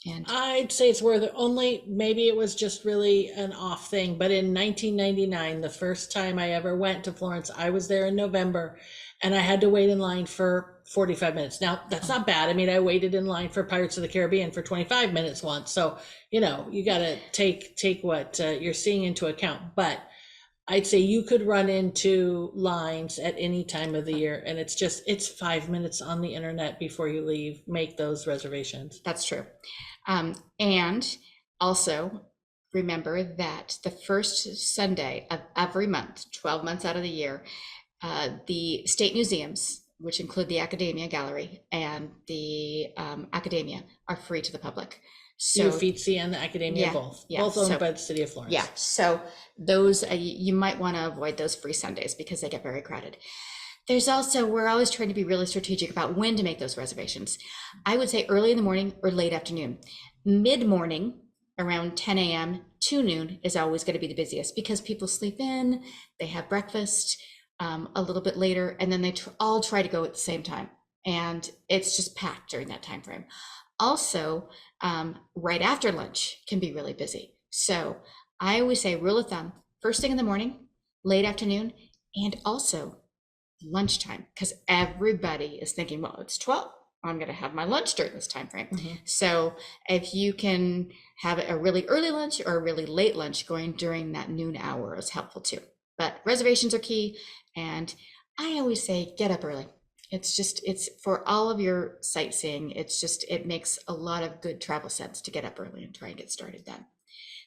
And I'd say it's worth it. Only maybe it was just really an off thing, but in 1999, the first time I ever went to Florence, I was there in November and I had to wait in line for 45 minutes. Now, that's not bad. I mean, I waited in line for Pirates of the Caribbean for 25 minutes once. So, you got to take what you're seeing into account. But I'd say you could run into lines at any time of the year, and it's 5 minutes on the internet before you leave. Make those reservations. that's true. And also remember that the first Sunday of every month, 12 months out of the year, the state museums, which include the Accademia Gallery and the Accademia, are free to the public. So Uffizi and the Accademia, Yeah, both yeah. owned So- by the city of Florence. Yeah, so those, you might want to avoid those free Sundays because they get very crowded. There's also, we're always trying to be really strategic about when to make those reservations. I would say early in the morning or late afternoon. Mid-morning, around 10 a.m. to noon is always going to be the busiest because people sleep in, they have breakfast a little bit later, and then they all try to go at the same time. And it's just packed during that time frame. Also, right after lunch can be really busy. So I always say rule of thumb, first thing in the morning, late afternoon, and also lunchtime, because everybody is thinking, well, it's 12. I'm going to have my lunch during this time frame. So if you can have a really early lunch or a really late lunch going during that noon hour is helpful too. But reservations are key. And I always say get up early. It's for all of your sightseeing. It makes a lot of good travel sense to get up early and try and get started then.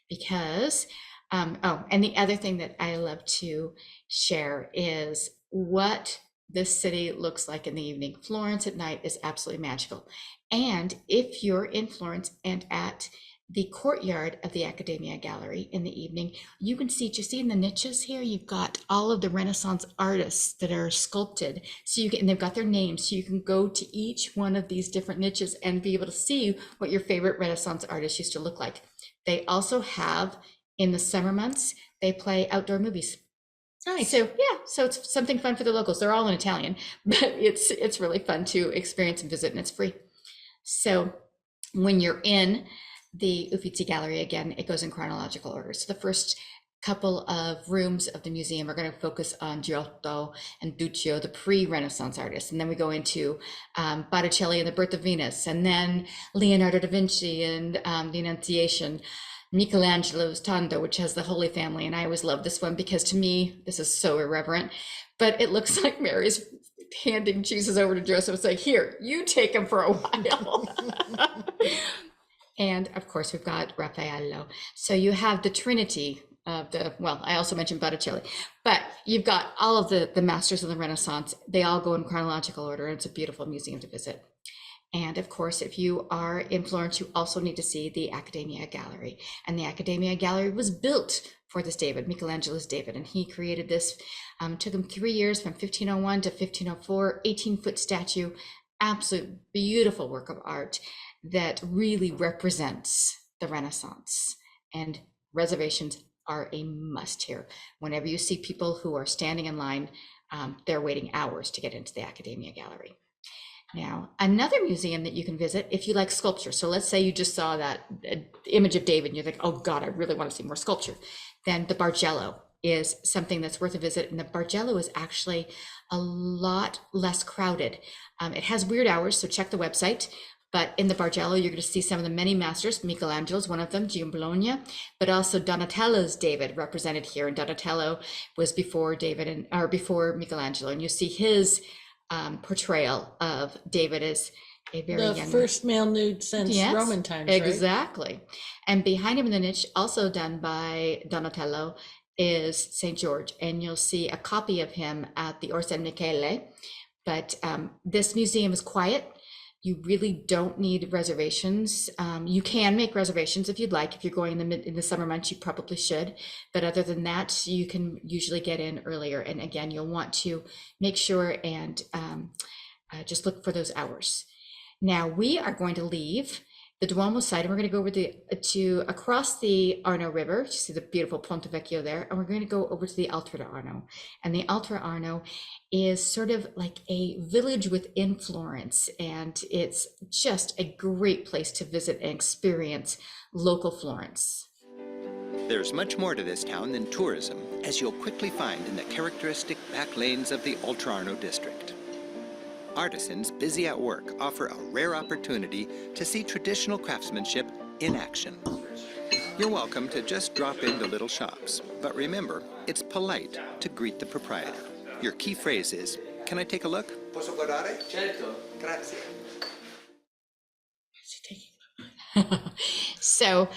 Because, and the other thing that I love to share is what this city looks like in the evening. Florence at night is absolutely magical. And if you're in Florence and at the courtyard of the Accademia Gallery in the evening, you can see, just see in the niches here, you've got all of the Renaissance artists that are sculpted. So and they've got their names. So you can go to each one of these different niches and be able to see what your favorite Renaissance artists used to look like. They also have, in the summer months, they play outdoor movies. Nice. So yeah, so it's something fun for the locals. They're all in Italian, but it's really fun to experience and visit, and it's free. So when you're in the Uffizi Gallery, again, it goes in chronological order. So the first couple of rooms of the museum are going to focus on Giotto and Duccio, the pre-Renaissance artists. And then we go into Botticelli and the Birth of Venus, and then Leonardo da Vinci and the Annunciation, Michelangelo's Tondo, which has the Holy Family. And I always love this one because to me, this is so irreverent, but it looks like Mary's handing Jesus over to Joseph. It's like, here, you take him for a while. And of course, we've got Raffaello. So you have the Trinity of I also mentioned Botticelli, but you've got all of the masters of the Renaissance. They all go in chronological order. It's a beautiful museum to visit. And of course, if you are in Florence, you also need to see the Accademia Gallery. And the Accademia Gallery was built for this David, Michelangelo's David. And he created this, took him 3 years from 1501 to 1504, 18-foot statue, absolute beautiful work of art that really represents the Renaissance. And reservations are a must here. Whenever you see people who are standing in line, they're waiting hours to get into the Accademia Gallery. Now, another museum that you can visit if you like sculpture. So let's say you just saw that image of David and you're like, oh God, I really want to see more sculpture. Then the Bargello is something that's worth a visit, and the Bargello is actually a lot less crowded. It has weird hours, so check the website. But in the Bargello, you're going to see some of the many masters. Michelangelo's one of them, Bologna, but also Donatello's David represented here. And Donatello was before David or before Michelangelo, and you see his portrayal of David as a very young, first male nude since Roman times, right? Exactly. And behind him in the niche, also done by Donatello, is St. George, and you'll see a copy of him at the Or San Michele. But this museum is quiet. You really don't need reservations. You can make reservations if you'd like. If you're going in the summer months, you probably should. But other than that, you can usually get in earlier. And again, you'll want to make sure and just look for those hours. Now we are going to leave the Duomo site, and we're going to go over across the Arno River. You see the beautiful Ponte Vecchio there, and we're going to go over to the Oltrarno. And the Oltrarno is sort of like a village within Florence, and it's just a great place to visit and experience local Florence. There's much more to this town than tourism, as you'll quickly find in the characteristic back lanes of the Oltrarno district. Artisans busy at work offer a rare opportunity to see traditional craftsmanship in action. You're welcome to just drop into little shops, but remember, it's polite to greet the proprietor. Your key phrase is, "Can I take a look?" Posso guardare? Certo. Grazie. So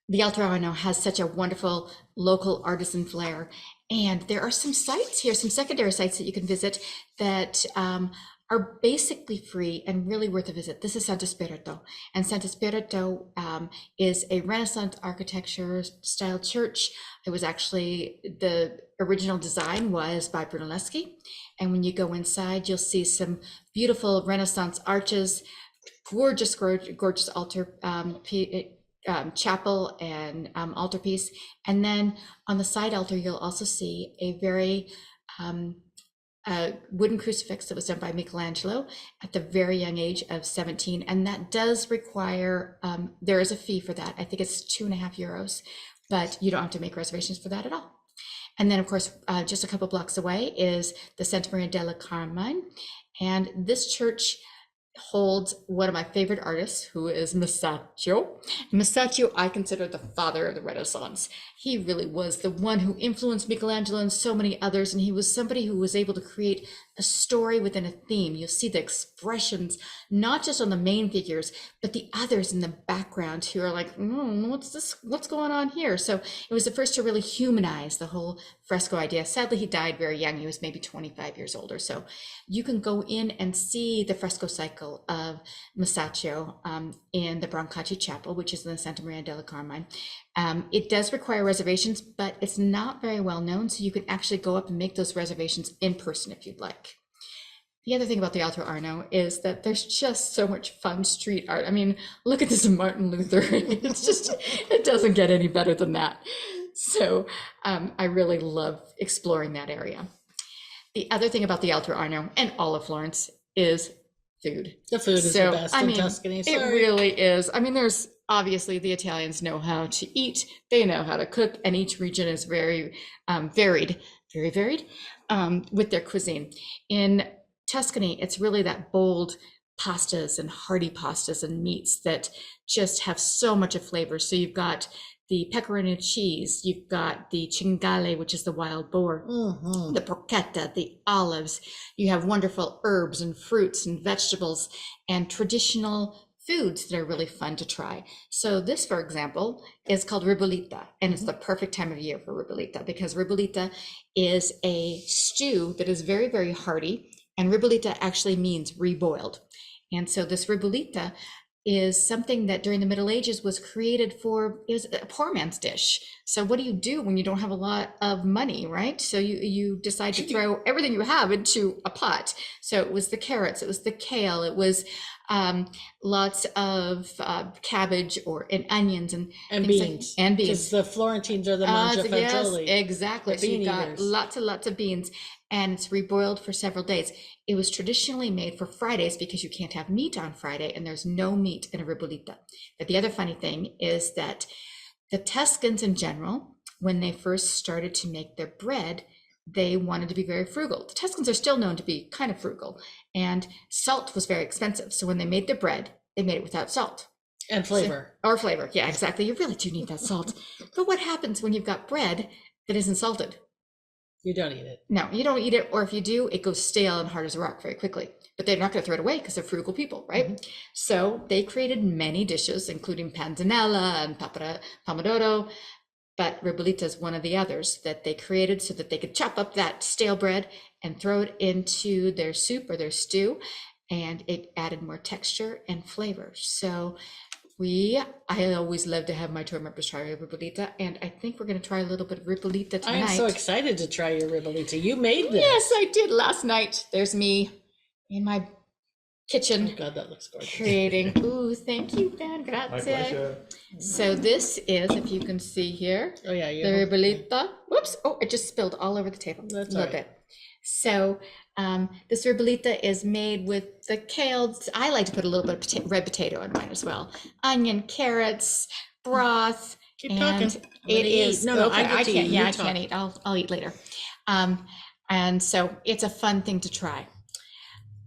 the Oltrarno has such a wonderful local artisan flair, and there are some sites here, some secondary sites that you can visit that are basically free and really worth a visit. This is SantSpirto, and SantSpirto is a Renaissance architecture style church. It was actually, the original design was by Brunelleschi, and when you go inside, you'll see some beautiful Renaissance arches, gorgeous altar chapel and altarpiece. And then on the side altar, you'll also see a very wooden crucifix that was done by Michelangelo at the very young age of 17. And that does require, there is a fee for that. I think it's €2.50, but you don't have to make reservations for that at all. And then of course, just a couple blocks away is the Santa Maria Della Salute. And this church holds one of my favorite artists, who is Massachio. Massachio, I consider the father of the Renaissance. He really was the one who influenced Michelangelo and so many others, and he was somebody who was able to create a story within a theme. You'll see the expressions, not just on the main figures, but the others in the background who are like, what's going on here? So it was the first to really humanize the whole fresco idea. Sadly, he died very young. He was maybe 25 years old or so. You can go in and see the fresco cycle of Massachio in the Brancacci Chapel, which is in the Santa Maria della Carmine. It does require reservations, but it's not very well known, so you can actually go up and make those reservations in person if you'd like. The other thing about the Oltrarno is that there's just so much fun street art. I mean, look at this Martin Luther. It's just, it doesn't get any better than that. So I really love exploring that area. The other thing about the Oltrarno and all of Florence is food. The food is the best in Tuscany. It really is. I mean, there's obviously the Italians know how to eat. They know how to cook, and each region is very varied with their cuisine. In Tuscany, it's really that bold pastas and hearty pastas and meats that just have so much of flavor. So you've got the pecorino cheese, you've got the cingale, which is the wild boar, the porchetta, the olives. You have wonderful herbs and fruits and vegetables and traditional foods that are really fun to try. So this, for example, is called ribollita, and it's the perfect time of year for ribollita, because ribollita is a stew that is very, very hearty, and ribollita actually means reboiled. And so this ribollita is something that during the Middle Ages was created for, it was a poor man's dish. So what do you do when you don't have a lot of money, right? So you decide to throw everything you have into a pot. So it was the carrots, it was the kale, it was lots of cabbage and onions and beans. And beans. Because the Florentines are the mangiafagioli. Yes, exactly. So you got lots and lots of beans, and it's reboiled for several days. It was traditionally made for Fridays because you can't have meat on Friday, and there's no meat in a ribollita. But the other funny thing is that the Tuscans in general when they first started to make their bread, they wanted to be very frugal. The Tuscans are still known to be kind of frugal, and salt was very expensive. So when they made their bread, they made it without salt. And flavor. Or flavor, yeah, exactly. You really do need that salt. But what happens when you've got bread that isn't salted? You don't eat it. No, you don't eat it, or if you do, it goes stale and hard as a rock very quickly. But they're not going to throw it away because they're frugal people, right? Mm-hmm. So they created many dishes, including panzanella and pomodoro, but ribollita is one of the others that they created so that they could chop up that stale bread and throw it into their soup or their stew, and it added more texture and flavor. So I always love to have my tour members try ribollita, and I think we're going to try a little bit of ribollita tonight. I'm so excited to try your ribollita. You made this. Yes, I did last night. There's me in my kitchen. Oh God, that looks gorgeous. Creating. Ooh, thank you, Ben. Grazie. My pleasure. So this is, if you can see here, oh yeah, the ribollita. Whoops! Oh, it just spilled all over the table. That's a little bit. So this ribollita is made with the kale. I like to put a little bit of red potato in mine as well. Onion, carrots, broth. Keep and talking. It is. No, okay, I can't. Yeah, I talk. can't eat. I'll eat later. And so it's a fun thing to try.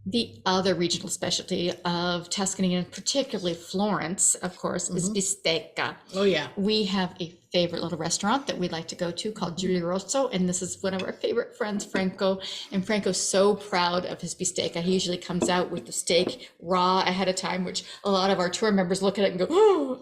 The other regional specialty of Tuscany, and particularly Florence, of course, is bistecca. Oh yeah. We have a favorite little restaurant that we like to go to called Giulio Rosso, and this is one of our favorite friends, Franco. And Franco's so proud of his bistecca. He usually comes out with the steak raw ahead of time, which a lot of our tour members look at it and go, oh.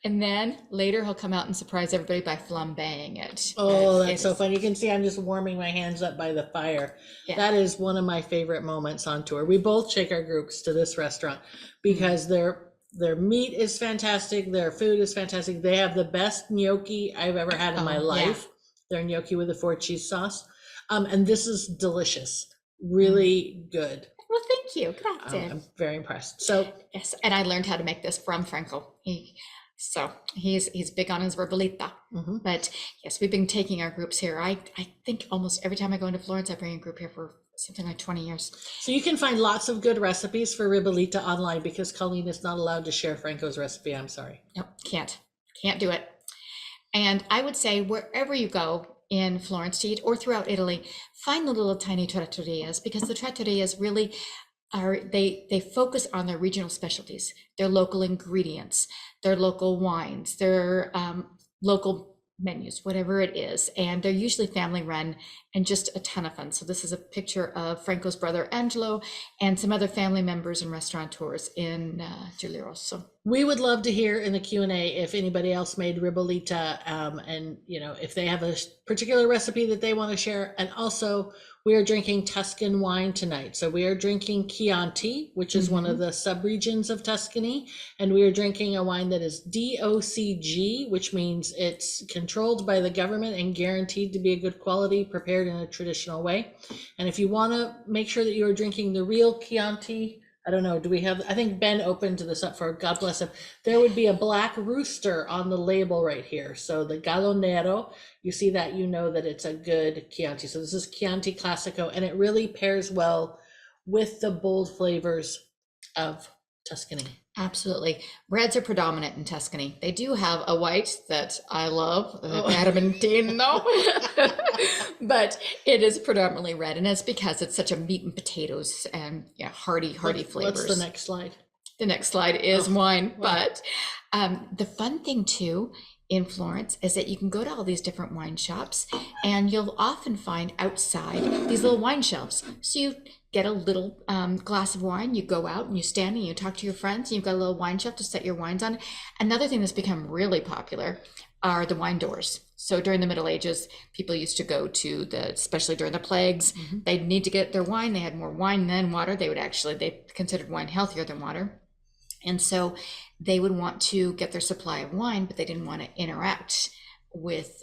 And then later he'll come out and surprise everybody by flambeing it. Oh, that's so fun. You can see I'm just warming my hands up by the fire. Yeah. That is one of my favorite moments on tour. We both take our groups to this restaurant because their meat is fantastic. Their food is fantastic. They have the best gnocchi I've ever had in my life. Yeah. Their gnocchi with the 4 cheese sauce. And this is delicious. Really good. Well, thank you. Grazie. I'm very impressed. So yes, and I learned how to make this from Franco. So he's big on his ribollita. But yes, we've been taking our groups here. I think almost every time I go into Florence, I bring a group here for something like 20 years. So you can find lots of good recipes for ribollita online because Colleen is not allowed to share Franco's recipe. I'm sorry. Nope, can't do it. And I would say wherever you go in Florence to eat or throughout Italy, find the little tiny trattorias, because the trattorias really they focus on their regional specialties, their local ingredients, their local wines, their local menus, whatever it is. And they're usually family run and just a ton of fun. So this is a picture of Franco's brother Angelo and some other family members and restaurateurs in Giulio Rosso. We would love to hear in the Q&A if anybody else made ribollita, and if they have a particular recipe that they want to share. And also, we are drinking Tuscan wine tonight. So we are drinking Chianti, which is one of the subregions of Tuscany. And we are drinking a wine that is DOCG, which means it's controlled by the government and guaranteed to be a good quality, prepared in a traditional way. And if you want to make sure that you are drinking the real Chianti, I don't know, I think Ben opened this up for, God bless him. There would be a black rooster on the label right here. So the Gallo Nero, you see that, you know that it's a good Chianti. So this is Chianti Classico, and it really pairs well with the bold flavors of Tuscany. Absolutely. Reds are predominant in Tuscany. They do have a white that I love, Vermentino, but it is predominantly red. And it's because it's such a meat and potatoes and hearty flavors. What's the next slide? The next slide is wine. Wow. But the fun thing too in Florence is that you can go to all these different wine shops and you'll often find outside these little wine shelves. So you get a little glass of wine, you go out and you stand and you talk to your friends, and you've got a little wine shelf to set your wines on. Another thing that's become really popular are the wine doors. So during the Middle Ages, people used to go to especially during the plagues, they'd need to get their wine. They had more wine than water. They considered wine healthier than water. And so they would want to get their supply of wine, but they didn't want to interact with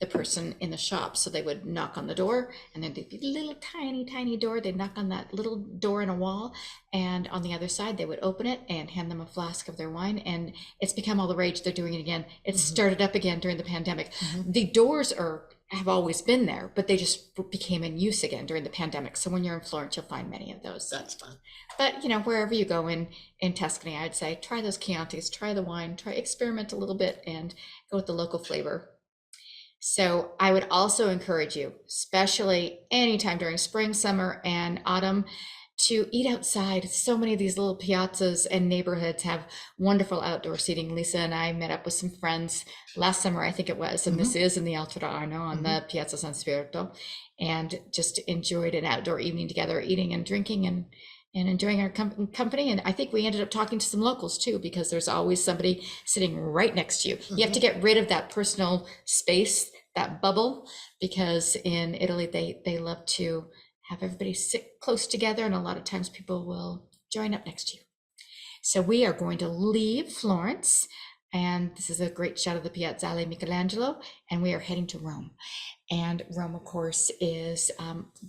the person in the shop. So they would knock on the door, and then there'd be a little tiny door. They'd knock on that little door in a wall, and on the other side, they would open it and hand them a flask of their wine. And it's become all the rage. They're doing it again. It started up again during the pandemic. The doors are have always been there, but they just became in use again during the pandemic. So when you're in Florence, you'll find many of those. That's fun. But you know, wherever you go in Tuscany, I'd say try those chiantis, try the wine, experiment a little bit, and go with the local flavor. So I would also encourage you, especially anytime during spring, summer, and autumn, to eat outside. So many of these little piazzas and neighborhoods have wonderful outdoor seating. Lisa and I met up with some friends last summer, I think it was, and this is in the Oltrarno on the Piazza SantSpirto, and just enjoyed an outdoor evening together, eating and drinking and enjoying our company. And I think we ended up talking to some locals too, because there's always somebody sitting right next to you. You have to get rid of that personal space, that bubble, because in Italy, they love to have everybody sit close together, and a lot of times people will join up next to you. So we are going to leave Florence, and this is a great shot of the Piazzale Michelangelo, and we are heading to Rome. And Rome, of course, is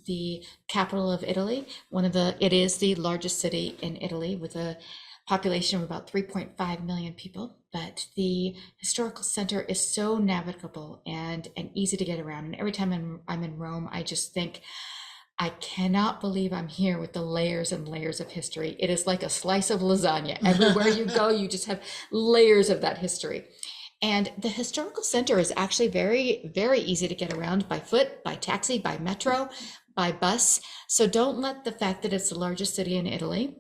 the capital of Italy. It is the largest city in Italy, with a population of about 3.5 million people. But the historical center is so navigable and easy to get around. And every time I'm in Rome, I just think, I cannot believe I'm here with the layers and layers of history. It is like a slice of lasagna. Everywhere you go, you just have layers of that history. And the historical center is actually very, very easy to get around by foot, by taxi, by metro, by bus. So don't let the fact that it's the largest city in Italy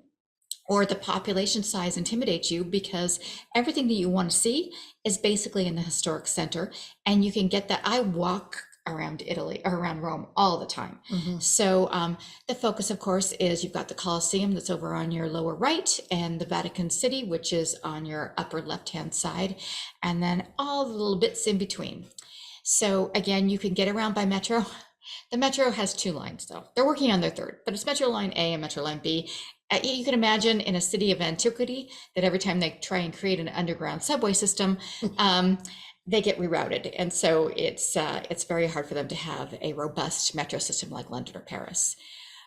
or the population size intimidate you, because everything that you want to see is basically in the historic center. And you can get that. I walk around Italy or around Rome all the time. So the focus, of course, is you've got the Colosseum that's over on your lower right, and the Vatican City, which is on your upper left-hand side, and then all the little bits in between. So again, you can get around by metro. The metro has two lines though. They're working on their third, but it's Metro Line A and Metro Line B. You can imagine in a city of antiquity that every time they try and create an underground subway system, they get rerouted. And so it's very hard for them to have a robust metro system like London or Paris.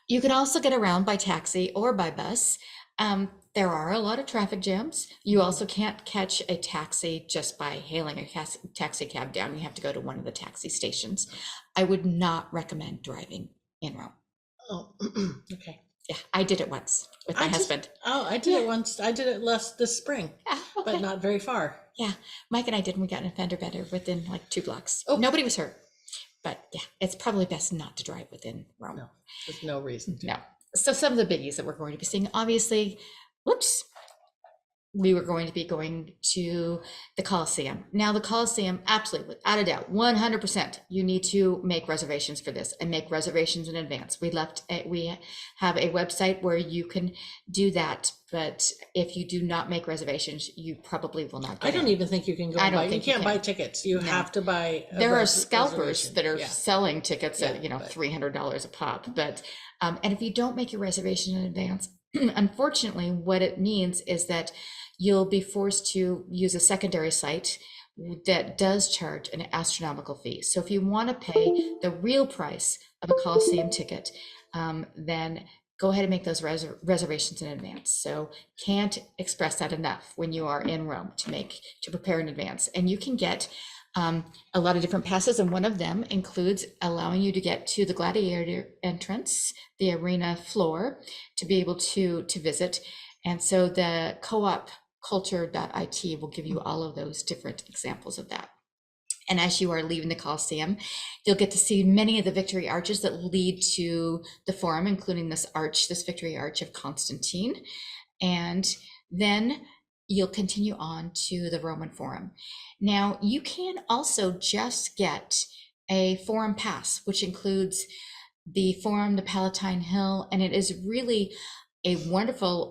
You can also get around by taxi or by bus. There are a lot of traffic jams. You also can't catch a taxi just by hailing a taxi cab down. You have to go to one of the taxi stations. I would not recommend driving in Rome. Oh, okay. Yeah, I did it once with my husband. I did it once. I did it this spring, but not very far. Yeah, Mike and I did, and we got in a fender bender within like 2 blocks. Oh, nobody was hurt. But yeah, it's probably best not to drive within Rome. No, there's no reason to. No. So some of the biggies that we're going to be seeing, obviously, we were going to be going to the Colosseum. Now the Colosseum, absolutely, without a doubt, 100%, you need to make reservations for this and make reservations in advance. We have a website where you can do that, but if you do not make reservations, you probably will not get I don't even think you can go buy, you can't buy tickets. You have to buy. There are scalpers that are selling tickets at, $300 a pop, but, and if you don't make your reservation in advance, unfortunately, what it means is that you'll be forced to use a secondary site that does charge an astronomical fee. So if you want to pay the real price of a Colosseum ticket, then go ahead and make those reservations in advance. So can't express that enough when you are in Rome to prepare in advance. And you can get a lot of different passes, and one of them includes allowing you to get to the gladiator entrance, the arena floor, to be able to visit. And so the co-op culture.it will give you all of those different examples of that. And as you are leaving the Colosseum, you'll get to see many of the victory arches that lead to the Forum, including this Victory Arch of Constantine. And then you'll continue on to the Roman Forum. Now, you can also just get a Forum pass, which includes the Forum, the Palatine Hill, and it is really a wonderful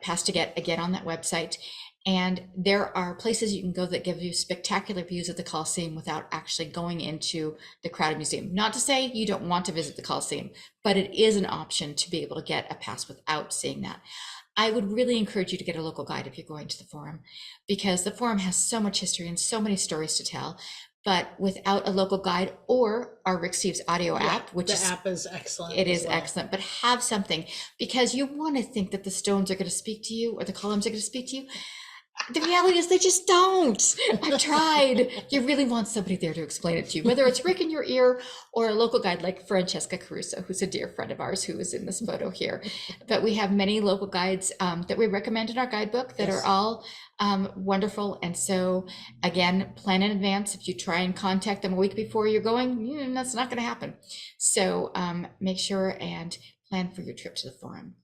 pass to get, again, on that website. And there are places you can go that give you spectacular views of the Colosseum without actually going into the crowded museum. Not to say you don't want to visit the Colosseum, but it is an option to be able to get a pass without seeing that. I would really encourage you to get a local guide if you're going to the Forum, because the Forum has so much history and so many stories to tell. But without a local guide or our Rick Steves audio app, which the app is excellent. It is excellent, but have something, because you want to think that the stones are going to speak to you or the columns are going to speak to you. The reality is they just don't. I've tried. You really want somebody there to explain it to you, whether it's Rick in your ear or a local guide like Francesca Caruso, who's a dear friend of ours who is in this photo here. But we have many local guides that we recommend in our guidebook that are all wonderful. And so again, plan in advance. If you try and contact them a week before you're going, that's not going to happen. So make sure and plan for your trip to the forum.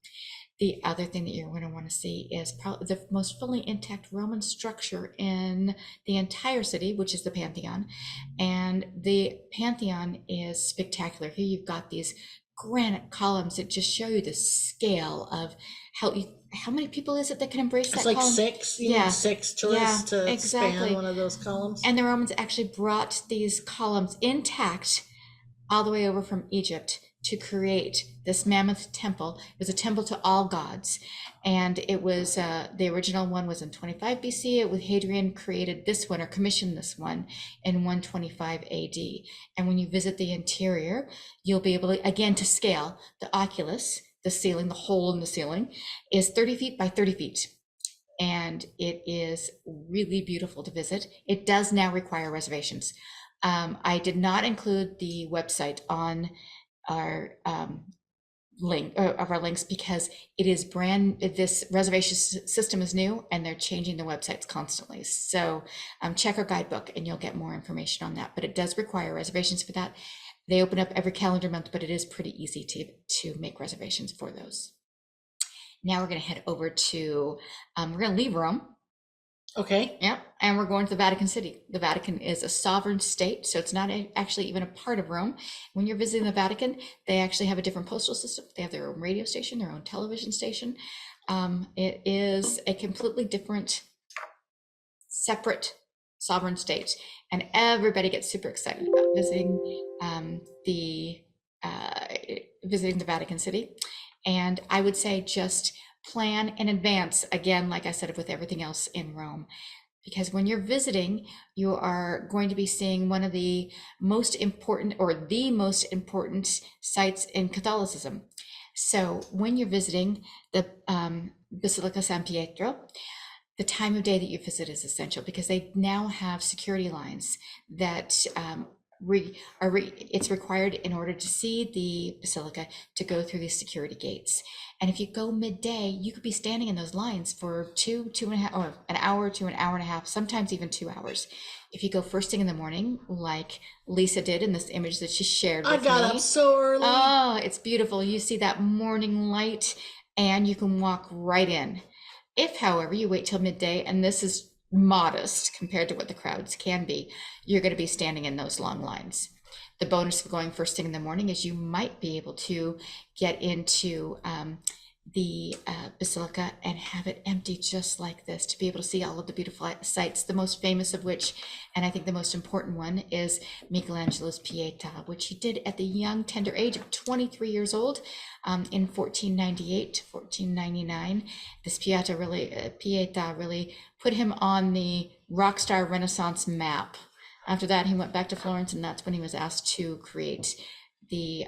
The other thing that you're going to want to see is probably the most fully intact Roman structure in the entire city, which is the Pantheon. And the Pantheon is spectacular. Here you've got these granite columns that just show you the scale of how many people is it that can embrace that It's like column? 6, you need 6 tourists to span one of those columns. And the Romans actually brought these columns intact all the way over from Egypt to create this mammoth temple. It was a temple to all gods. And it was, the original one was in 25 BC. Hadrian created this one or commissioned this one in 125 AD. And when you visit the interior, you'll be able to, again, to scale, the oculus, the ceiling, the hole in the ceiling is 30 feet by 30 feet. And it is really beautiful to visit. It does now require reservations. I did not include the website on our link of our links because it is this reservation system is new and they're changing the websites constantly. So check our guidebook and you'll get more information on that, but it does require reservations for that. They open up every calendar month, but it is pretty easy to make reservations for those. Now we're going to head over to, we're going to leave Rome. Okay. Yeah, and we're going to the Vatican City. The Vatican is a sovereign state, so it's not actually even a part of Rome. When you're visiting the Vatican, they actually have a different postal system. They have their own radio station, their own television station. It is a completely different, separate sovereign state, and everybody gets super excited about visiting the Vatican City. And I would say just plan in advance, again, like I said, with everything else in Rome, because when you're visiting, you are going to be seeing one of the most important or the most important sites in Catholicism. So when you're visiting the Basilica San Pietro, the time of day that you visit is essential because they now have security lines that it's required in order to see the basilica to go through these security gates. And if you go midday, you could be standing in those lines for 2.5 or an hour to an hour and a half, sometimes even 2 hours. If you go first thing in the morning, like Lisa did in this image that she shared with me. I got up so early. Oh, it's beautiful. You see that morning light and you can walk right in. If, however, you wait till midday, and this is modest compared to what the crowds can be, you're going to be standing in those long lines. The bonus of going first thing in the morning is you might be able to get into the basilica and have it empty just like this, to be able to see all of the beautiful sights, the most famous of which, and I think the most important one, is Michelangelo's Pieta, which he did at the young tender age of 23 years old in 1498 to 1499. This Pieta really put him on the rock star Renaissance map. After that, he went back to Florence, and that's when he was asked to create the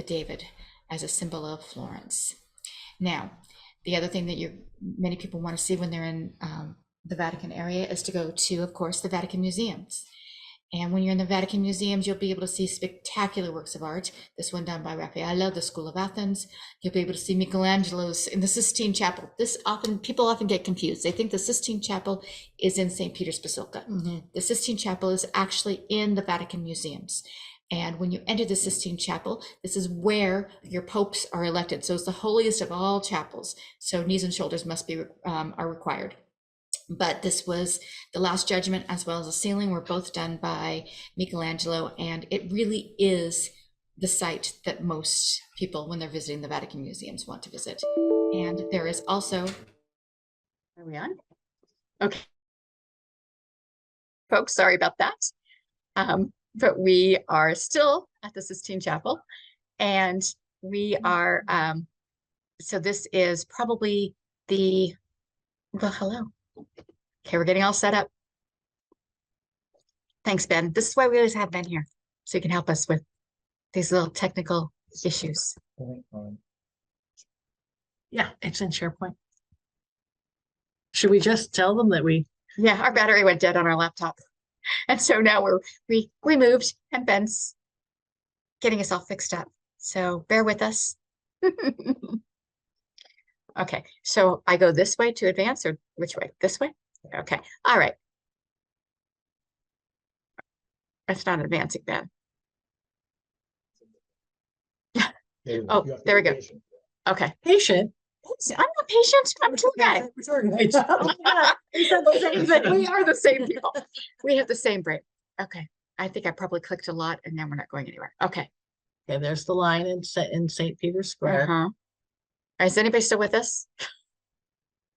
David as a symbol of Florence. Now, the other thing that many people want to see when they're in the Vatican area is to go to, of course, the Vatican museums. And when you're in the Vatican museums, you'll be able to see spectacular works of art. This one done by Raphael, the School of Athens. You'll be able to see Michelangelo's in the Sistine Chapel. People often get confused. They think the Sistine Chapel is in St. Peter's Basilica. Mm-hmm. The Sistine Chapel is actually in the Vatican museums. And when you enter the Sistine Chapel, this is where your popes are elected. So it's the holiest of all chapels. So knees and shoulders are required. But this was the Last Judgment as well as the ceiling were both done by Michelangelo. And it really is the site that most people, when they're visiting the Vatican museums, want to visit. And there is also, are we on? Okay. Folks, sorry about that. But we are still at the Sistine Chapel, and we are, so this is probably well, hello. Okay, we're getting all set up. Thanks, Ben. This is why we always have Ben here, so you can help us with these little technical issues. Yeah, it's in SharePoint. Should we just tell them that we? Yeah, our battery went dead on our laptop. And so now we moved and Ben's getting us all fixed up. So bear with us. Okay, so I go this way to advance or which way? This way? Okay, all right. That's not advancing, Ben. Oh, there we go. Okay. Patient. I'm not patient. I'm a tour guide. Oh my God. We said the same thing. We are the same people. We have the same brain. Okay. I think I probably clicked a lot and now we're not going anywhere. Okay. Okay, there's the line in St. Peter's Square. Is anybody still with us?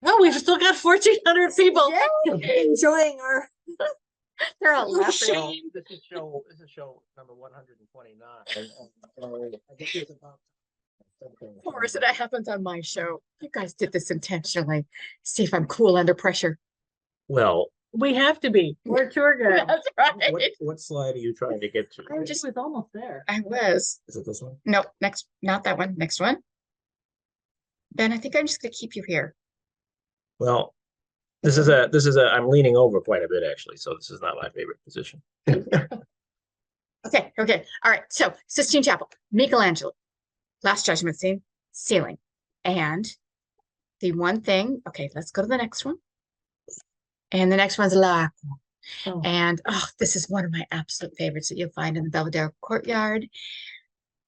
No, we've still got 1,400 people enjoying our. They're all laughing. This is show number 129. I think it's about. Of course, that happens on my show. You guys did this intentionally. See if I'm cool under pressure. Well, we have to be. We're tour guides. That's right. what slide are you trying to get to? I was almost there. I was. Is it this one? No, next, not that one. Next one. Ben, I think I'm just gonna keep you here. Well, this is I'm leaning over quite a bit actually, so this is not my favorite position. Okay. All right. So Sistine Chapel, Michelangelo, Last Judgment Scene, ceiling. And the one thing, okay, let's go to the next one. And the next one's L'Aquila. Oh. And this is one of my absolute favorites that you'll find in the Belvedere Courtyard.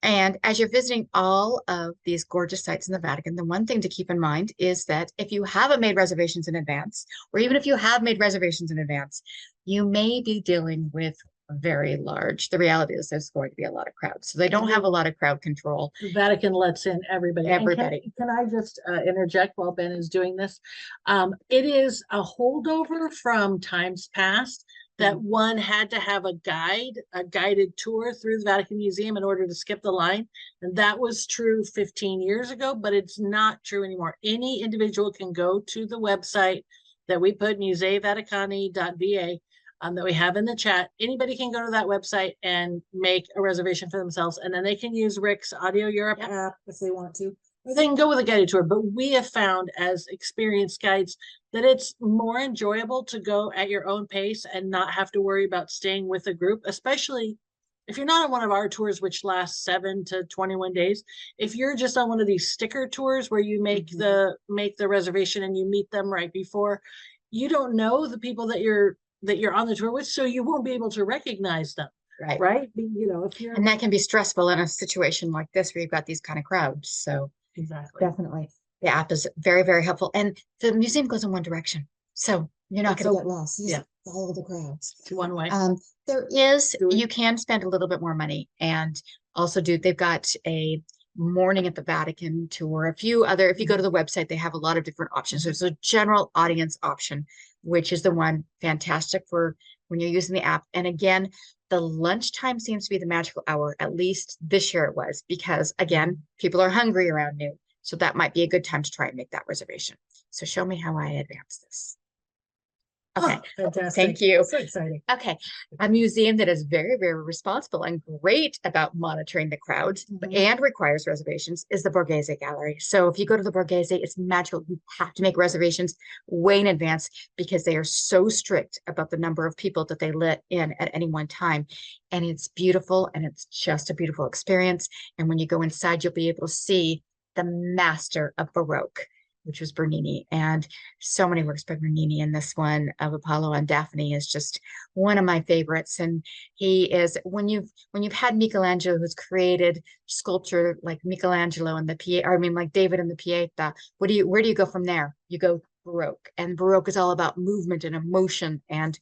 And as you're visiting all of these gorgeous sites in the Vatican, the one thing to keep in mind is that if you haven't made reservations in advance, or even if you have made reservations in advance, you may be dealing with very large. The reality is there's going to be a lot of crowds. So they don't have a lot of crowd control. The Vatican lets in everybody. Everybody. Can I just interject while Ben is doing this? It is a holdover from times past that one had to have a guided tour through the Vatican Museum in order to skip the line. And that was true 15 years ago, but it's not true anymore. Any individual can go to the website that we put, museivaticani.va, that we have in the chat. Anybody can go to that website and make a reservation for themselves. And then they can use Rick's Audio Europe app if they want to. Or they can go with a guided tour, but we have found as experienced guides that it's more enjoyable to go at your own pace and not have to worry about staying with a group, especially if you're not on one of our tours, which lasts 7 to 21 days. If you're just on one of these sticker tours where you make the reservation and you meet them right before, you don't know the people that you're on the tour with, so you won't be able to recognize them. Right. You know, if you're, and that can be stressful in a situation like this where you've got these kind of crowds. So exactly. Definitely. The app is very, very helpful. And the museum goes in one direction. So you're not going to get lost. Yeah. Follow the crowds. It's one way. You can spend a little bit more money and also they've got a morning at the Vatican tour, a few other, if you go to the website, they have a lot of different options. There's a general audience option, which is the one fantastic for when you're using the app. And again, the lunchtime seems to be the magical hour, at least this year it was, because again, people are hungry around noon. So that might be a good time to try and make that reservation. So show me how I advance this. Okay, fantastic. Thank you. So exciting. Okay, a museum that is very, very responsible and great about monitoring the crowds and requires reservations is the Borghese Gallery. So if you go to the Borghese, it's magical. You have to make reservations way in advance because they are so strict about the number of people that they let in at any one time. And it's beautiful and it's just a beautiful experience. And when you go inside, you'll be able to see the master of Baroque, which was Bernini, and so many works by Bernini. And this one of Apollo and Daphne is just one of my favorites. And he is, when you've had Michelangelo, who's created sculpture like Michelangelo and like David and the Pieta, where do you go from there? You go Baroque, and Baroque is all about movement and emotion. And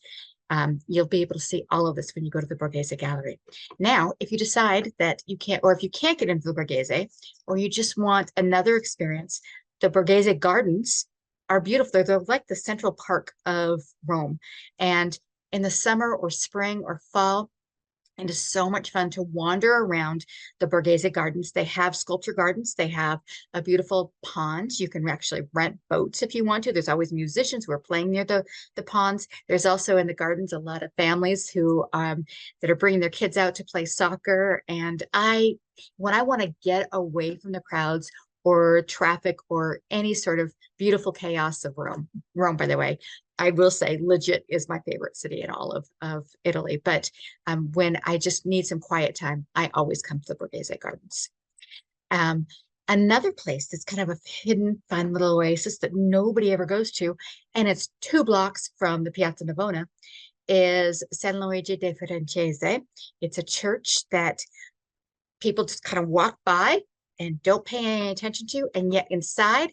you'll be able to see all of this when you go to the Borghese Gallery. Now, if you decide that you can't, or if you can't get into the Borghese, or you just want another experience, the Borghese Gardens are beautiful. They're like the Central Park of Rome. And in the summer or spring or fall, it is so much fun to wander around the Borghese Gardens. They have sculpture gardens. They have a beautiful pond. You can actually rent boats if you want to. There's always musicians who are playing near the ponds. There's also in the gardens a lot of families who that are bringing their kids out to play soccer. And when I want to get away from the crowds or traffic or any sort of beautiful chaos of Rome, Rome, by the way, I will say legit is my favorite city in all of Italy. But when I just need some quiet time, I always come to the Borghese Gardens. Another place that's kind of a hidden, fun little oasis that nobody ever goes to, and it's 2 blocks from the Piazza Navona, is San Luigi de Firenze. It's a church that people just kind of walk by and don't pay any attention to, and yet inside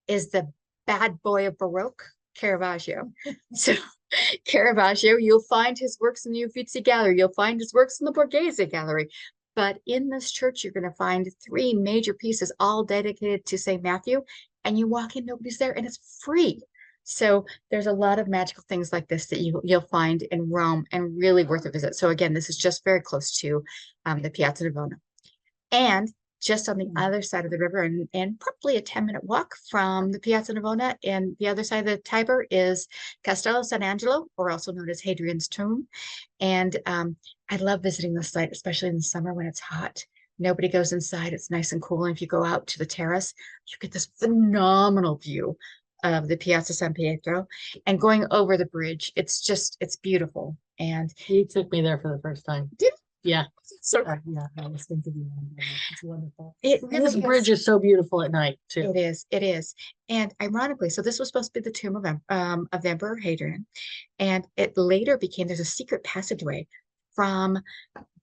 is the bad boy of Baroque, Caravaggio. So Caravaggio, you'll find his works in the Uffizi Gallery, you'll find his works in the Borghese Gallery. But in this church, you're going to find 3 major pieces, all dedicated to St. Matthew. And you walk in, nobody's there, and it's free. So there's a lot of magical things like this that you'll find in Rome, and really worth a visit. So again, this is just very close to the Piazza Navona. And just on the other side of the river, and probably a 10-minute walk from the Piazza Navona, and the other side of the Tiber is Castello San Angelo, or also known as Hadrian's Tomb. And I love visiting this site, especially in the summer when it's hot. Nobody goes inside. It's nice and cool. And if you go out to the terrace, you get this phenomenal view of the Piazza San Pietro, and going over the bridge. It's beautiful. And You took me there for the first time. Did Yeah. so Yeah, I was thinking it's wonderful. it And really this bridge is so beautiful at night too. It is. And ironically, so this was supposed to be the tomb of the Emperor Hadrian. And it later became, there's a secret passageway from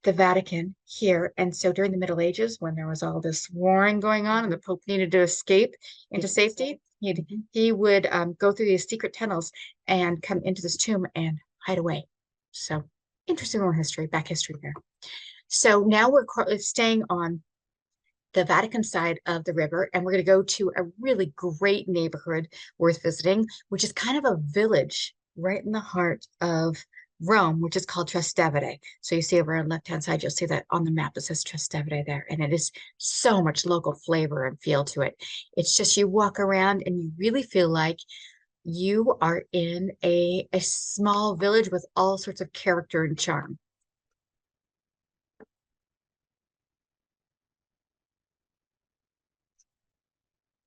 the Vatican here. And so during the Middle Ages, when there was all this warring going on and the Pope needed to escape into safety, he would go through these secret tunnels and come into this tomb and hide away. So interesting little history, back history there. So now we're staying on the Vatican side of the river, and we're going to go to a really great neighborhood worth visiting, which is kind of a village right in the heart of Rome, which is called Trastevere. So you see over on the left-hand side, you'll see that on the map it says Trastevere there, and it is so much local flavor and feel to it. It's just, you walk around and you really feel like you are in a small village with all sorts of character and charm.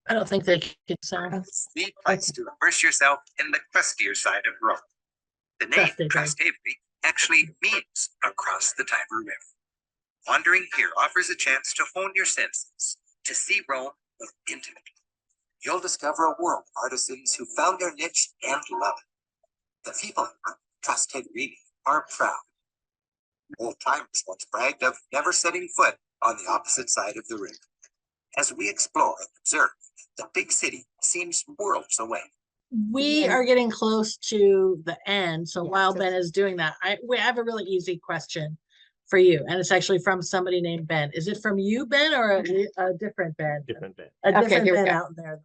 I don't think they could sound. The place to immerse yourself in the crustier side of Rome. The name Trastevere. Trastevere actually means across the Tiber River. Wandering here offers a chance to hone your senses, to see Rome more intimately. You'll discover a world of artisans who found their niche and love it. The people here, Trastevere, are proud. Old timers once bragged of never setting foot on the opposite side of the river. As we explore and observe, the big city seems worlds away. We are getting close to the end. So Yeah, while so- Ben is doing that, we have a really easy question for you. And it's actually from somebody named Ben. Is it from you, Ben, or a different Ben? Different bit. A Okay, different here we Ben go. out there.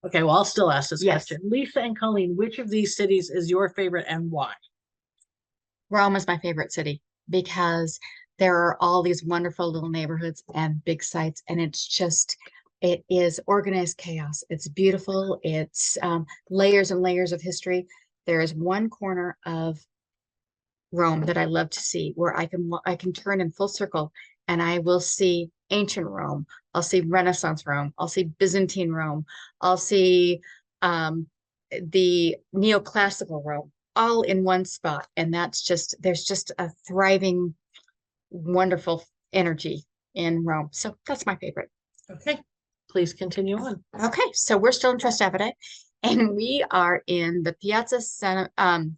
Okay, well, I'll still ask this Yes. question. Lisa and Colleen, which of these cities is your favorite and why? Rome is my favorite city because there are all these wonderful little neighborhoods and big sites, and it is organized chaos. It's beautiful. It's layers and layers of history. There is one corner of Rome that I love to see, where I can turn in full circle and I will see ancient Rome. I'll see Renaissance Rome. I'll see Byzantine Rome. I'll see the neoclassical Rome, all in one spot. And there's just a thriving, wonderful energy in Rome. So that's my favorite. Okay, please continue on. Okay, so we're still in Trastevere, and we are in the Piazza Santa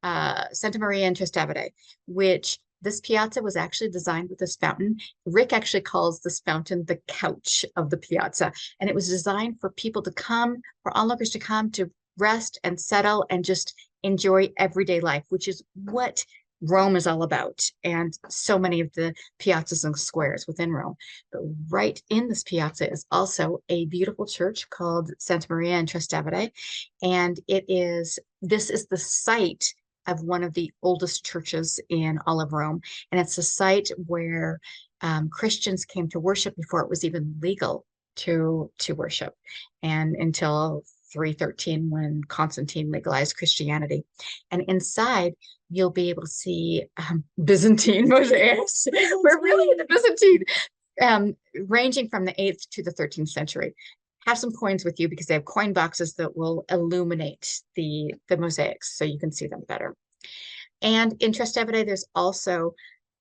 Maria in Trastevere, which this piazza was actually designed with this fountain. Rick actually calls this fountain the couch of the piazza, and it was designed for people to come, for onlookers to come to rest and settle and just enjoy everyday life, which is what Rome is all about, and so many of the piazzas and squares within Rome. But right in this piazza is also a beautiful church called Santa Maria in Trastevere, and this is the site of one of the oldest churches in all of Rome, and it's a site where Christians came to worship before it was even legal to worship, and until 313 when Constantine legalized Christianity. And inside you'll be able to see Byzantine mosaics. We're really into Byzantine, ranging from the 8th to the 13th century. have some coins with you because they have coin boxes that will illuminate the mosaics so you can see them better. And in Trastevere, there's also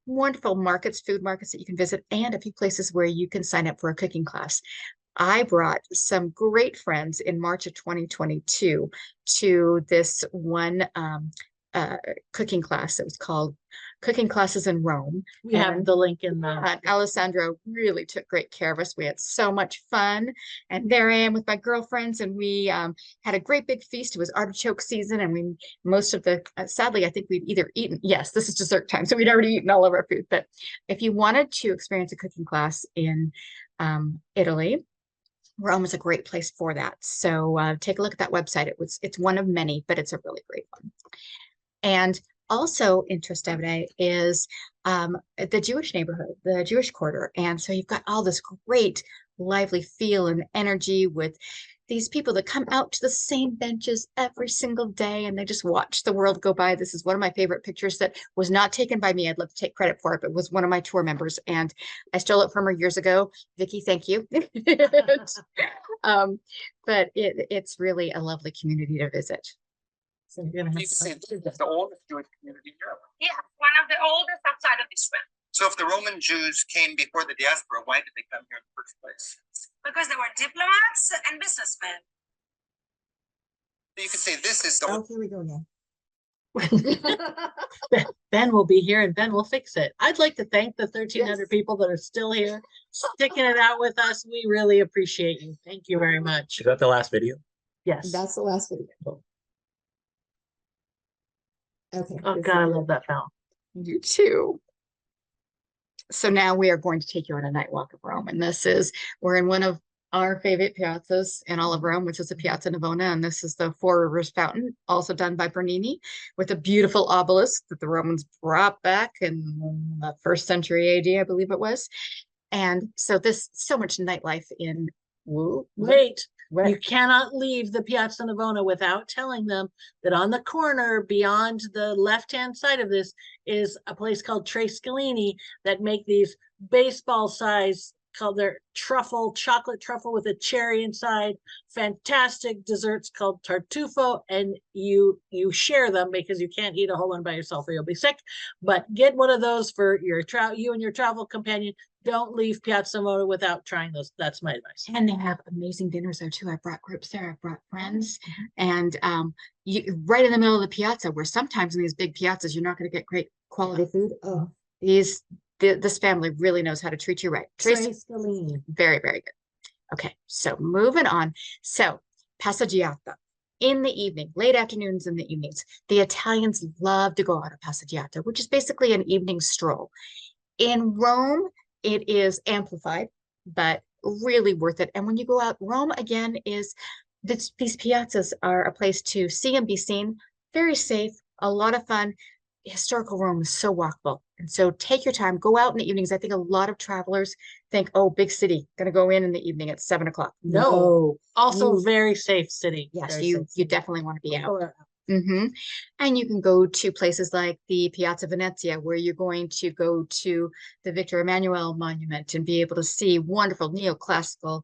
wonderful markets, food markets that you can visit, and a few places where you can sign up for a cooking class. I brought some great friends in March of 2022 to this one cooking class that was called Cooking Classes in Rome. We have the link in the. Alessandro really took great care of us. We had so much fun. And there I am with my girlfriends, and we had a great big feast. It was artichoke season, and most of the, sadly, I think we'd either eaten, yes, this is dessert time, so we'd already eaten all of our food. But if you wanted to experience a cooking class in Italy, Rome is a great place for that. So take a look at that website. It's one of many, but it's a really great one. And also in Trastevere is the Jewish neighborhood, the Jewish quarter. And so you've got all this great lively feel and energy with these people that come out to the same benches every single day, and they just watch the world go by. This is one of my favorite pictures that was not taken by me. I'd love to take credit for it, but it was one of my tour members, and I stole it from her years ago. Vicky, thank you. But it's really a lovely community to visit. So you're gonna have The oldest Jewish community in Europe. Yeah, one of the oldest outside of Israel. So if the Roman Jews came before the diaspora, why did they come here in the first place? Because they were diplomats and businessmen. You could say this is the Oh, here we go again. Ben will be here and Ben will fix it. I'd like to thank the 1,300 people that are still here, sticking it out with us. We really appreciate you. Thank you very much. Is that the last video? Yes. That's the last video. Okay. Oh God, I love that fountain. You too. So now we are going to take you on a night walk of Rome. And we're in one of our favorite piazzas in all of Rome, which is the Piazza Navona. And this is the Four Rivers Fountain, also done by Bernini, with a beautiful obelisk that the Romans brought back in the 1st century AD, I believe it was. And so so much nightlife in Wait. You cannot leave the Piazza Navona without telling them that on the corner beyond the left-hand side of this is a place called Tre Scalini that make these baseball size, called their chocolate truffle with a cherry inside, fantastic desserts called tartufo, and you share them because you can't eat a whole one by yourself or you'll be sick. But get one of those for you and your travel companion. Don't leave Piazza Navona without trying those. That's my advice. And they have amazing dinners there too. I brought groups there. I brought friends, and right in the middle of the piazza, where sometimes in these big piazzas you're not going to get great quality food. Oh, this family really knows how to treat you right. Very, very good. Okay, so moving on. So passeggiata in the evening, late afternoons and the evenings. The Italians love to go out of passeggiata, which is basically an evening stroll. In Rome, it is amplified, but really worth it. And when you go out, Rome again these piazzas are a place to see and be seen. Very safe, a lot of fun. Historical Rome is so walkable. And so take your time, go out in the evenings. I think a lot of travelers think, oh, big city, gonna go in the evening at 7 o'clock. No, also very safe city. Yes, you definitely want to be out. And you can go to places like the Piazza Venezia, where you're going to go to the Victor Emmanuel Monument and be able to see wonderful neoclassical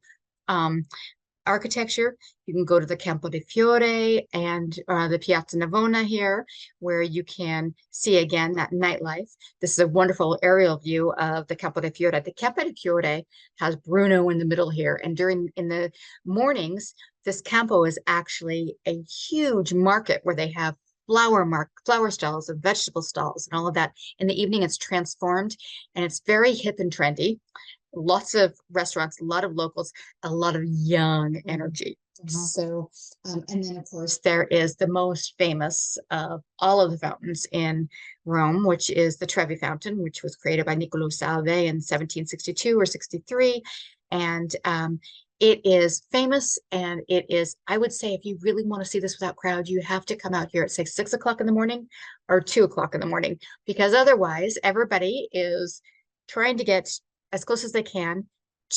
architecture. You can go to the Campo di Fiore and the Piazza Navona here, where you can see again that nightlife. This is a wonderful aerial view of the Campo di Fiore. The Campo di Fiore has Bruno in the middle here, and in the mornings, this Campo is actually a huge market where they have flower stalls and vegetable stalls and all of that. In the evening, it's transformed and it's very hip and trendy. Lots of restaurants, a lot of locals, a lot of young energy. So, and then of course there is the most famous of all of the fountains in Rome, which is the Trevi Fountain, which was created by Niccolò Salve in 1762 or 63. And it is famous, and it is, I would say, if you really want to see this without crowd, you have to come out here at say 6 o'clock in the morning or 2 o'clock in the morning, because otherwise everybody is trying to get as close as they can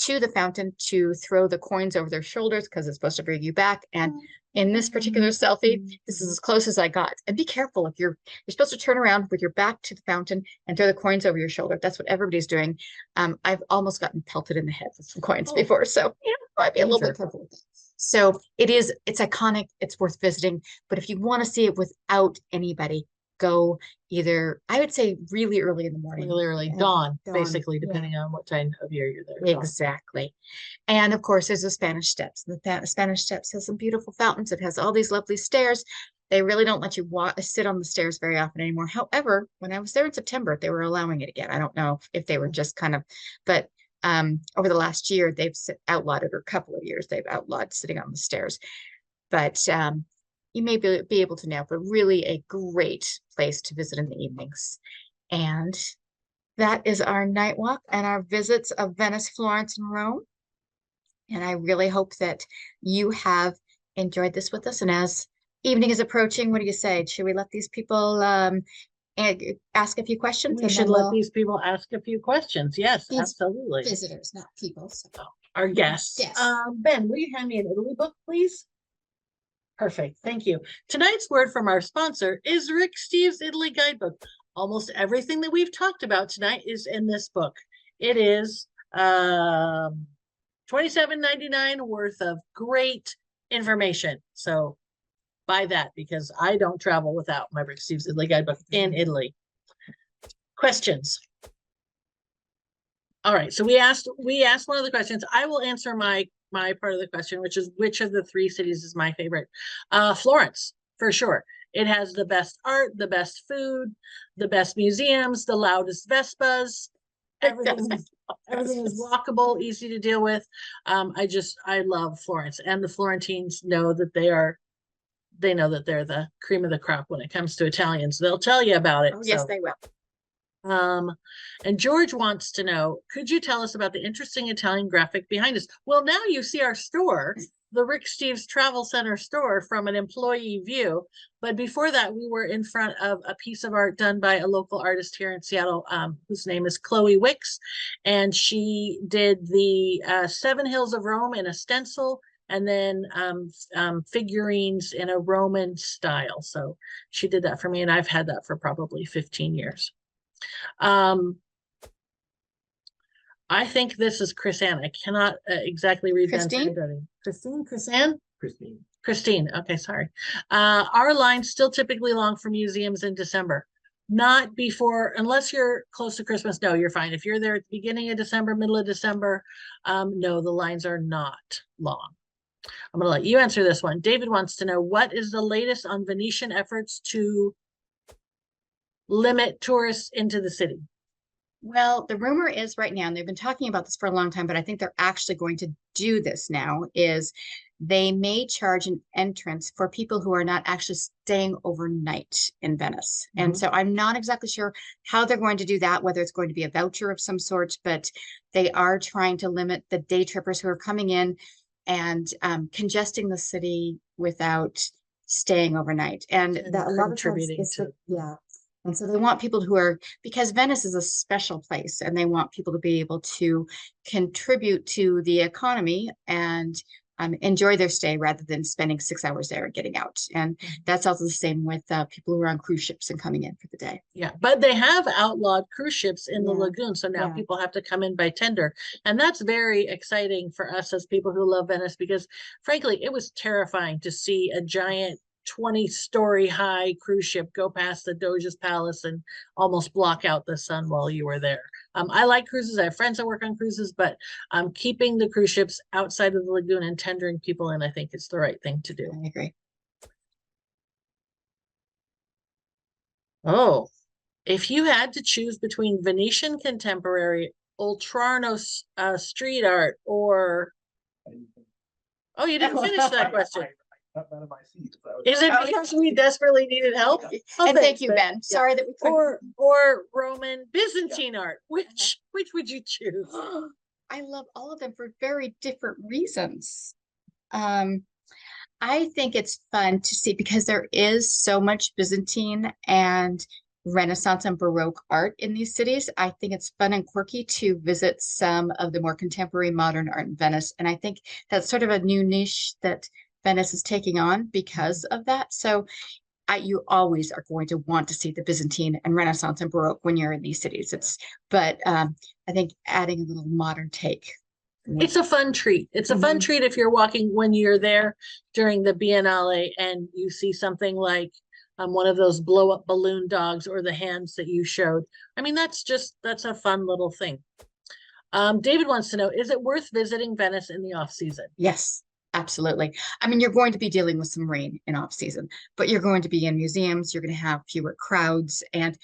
to the fountain to throw the coins over their shoulders because it's supposed to bring you back. And in this particular selfie, this is as close as I got. And be careful if you're supposed to turn around with your back to the fountain and throw the coins over your shoulder. That's what everybody's doing. I've almost gotten pelted in the head with some coins before, so might be a little bit careful with that. So it's iconic. It's worth visiting. But if you want to see it without anybody, go either, I would say, really early in the morning. Really early, dawn, basically, depending on what time of year you're there. Exactly. And of course, there's the Spanish Steps. The Spanish Steps has some beautiful fountains. It has all these lovely stairs. They really don't let you sit on the stairs very often anymore. However, when I was there in September, they were allowing it again. I don't know if they were just kind of, but over the last year, they've outlawed it, or a couple of years, they've outlawed sitting on the stairs. But you may be able to now, but really a great place to visit in the evenings. And that is our night walk and our visits of Venice, Florence, and Rome. And I really hope that you have enjoyed this with us. And as evening is approaching, what do you say? Should we let these people ask a few questions? We should let these people ask a few questions. Yes, absolutely. Visitors, not people. So. Our guests. Yes. Ben, will you hand me an Italy book, please? Perfect. Thank you. Tonight's word from our sponsor is Rick Steves' Italy Guidebook. Almost everything that we've talked about tonight is in this book. It is $27.99 worth of great information. So buy that, because I don't travel without my Rick Steves' Italy Guidebook in Italy. Questions? All right. So we asked one of the questions. I will answer my part of the question, which is, which of the three cities is my favorite? Florence, for sure. It has the best art, the best food, the best museums, the loudest Vespas. Everything is walkable, easy to deal with. I love Florence, and the Florentines know that they're the cream of the crop when it comes to Italians. They'll tell you about it. Oh, yes, they will. And George wants to know, could you tell us about the interesting Italian graphic behind us? Well, now you see our store, the Rick Steves Travel Center store, from an employee view. But before that, we were in front of a piece of art done by a local artist here in Seattle, whose name is Chloe Wicks. And she did the 7 Hills of Rome in a stencil, and then figurines in a Roman style. So she did that for me, and I've had that for probably 15 years. I think this is Chrisanne. I cannot exactly read Christine? Christine. Okay, sorry. Our line's still typically long for museums in December. Not before, unless you're close to Christmas. No, you're fine. If you're there at the beginning of December, middle of December, no, the lines are not long. I'm going to let you answer this one. David wants to know, what is the latest on Venetian efforts to limit tourists into the city? Well, the rumor is right now, and they've been talking about this for a long time, but I think they're actually going to do this now, is they may charge an entrance for people who are not actually staying overnight in Venice. Mm-hmm. And so I'm not exactly sure how they're going to do that, whether it's going to be a voucher of some sort, but they are trying to limit the day trippers who are coming in and congesting the city without staying overnight. And that a lot of times and so they want people who are, because Venice is a special place, and they want people to be able to contribute to the economy and enjoy their stay rather than spending 6 hours there and getting out. And that's also the same with people who are on cruise ships and coming in for the day. Yeah, but they have outlawed cruise ships in the lagoon. So now people have to come in by tender. And that's very exciting for us as people who love Venice, because frankly, it was terrifying to see a giant 20-story high cruise ship go past the Doge's palace and almost block out the sun while you were there. I like cruises. I have friends that work on cruises, but keeping the cruise ships outside of the lagoon and tendering people in, I think it's the right thing to do. I agree. Oh, if you had to choose between Venetian contemporary, Oltrarno street art, or... Oh, you didn't finish that question. None of my seats. Is it because we desperately needed help? Oh, and thank you, Ben. Sorry that we couldn't. Or Roman Byzantine art. Which would you choose? I love all of them for very different reasons. I think it's fun to see, because there is so much Byzantine, and Renaissance and Baroque art in these cities. I think it's fun and quirky to visit some of the more contemporary modern art in Venice. And I think that's sort of a new niche that Venice is taking on because of that. So you always are going to want to see the Byzantine and Renaissance and Baroque when you're in these cities. But I think adding a little modern take. It's a fun treat. It's a fun treat if you're walking when you're there during the Biennale and you see something like one of those blow up balloon dogs or the hands that you showed. I mean, that's a fun little thing. David wants to know, is it worth visiting Venice in the off season? Yes, absolutely. I mean, you're going to be dealing with some rain in off season, but you're going to be in museums. You're going to have fewer crowds. And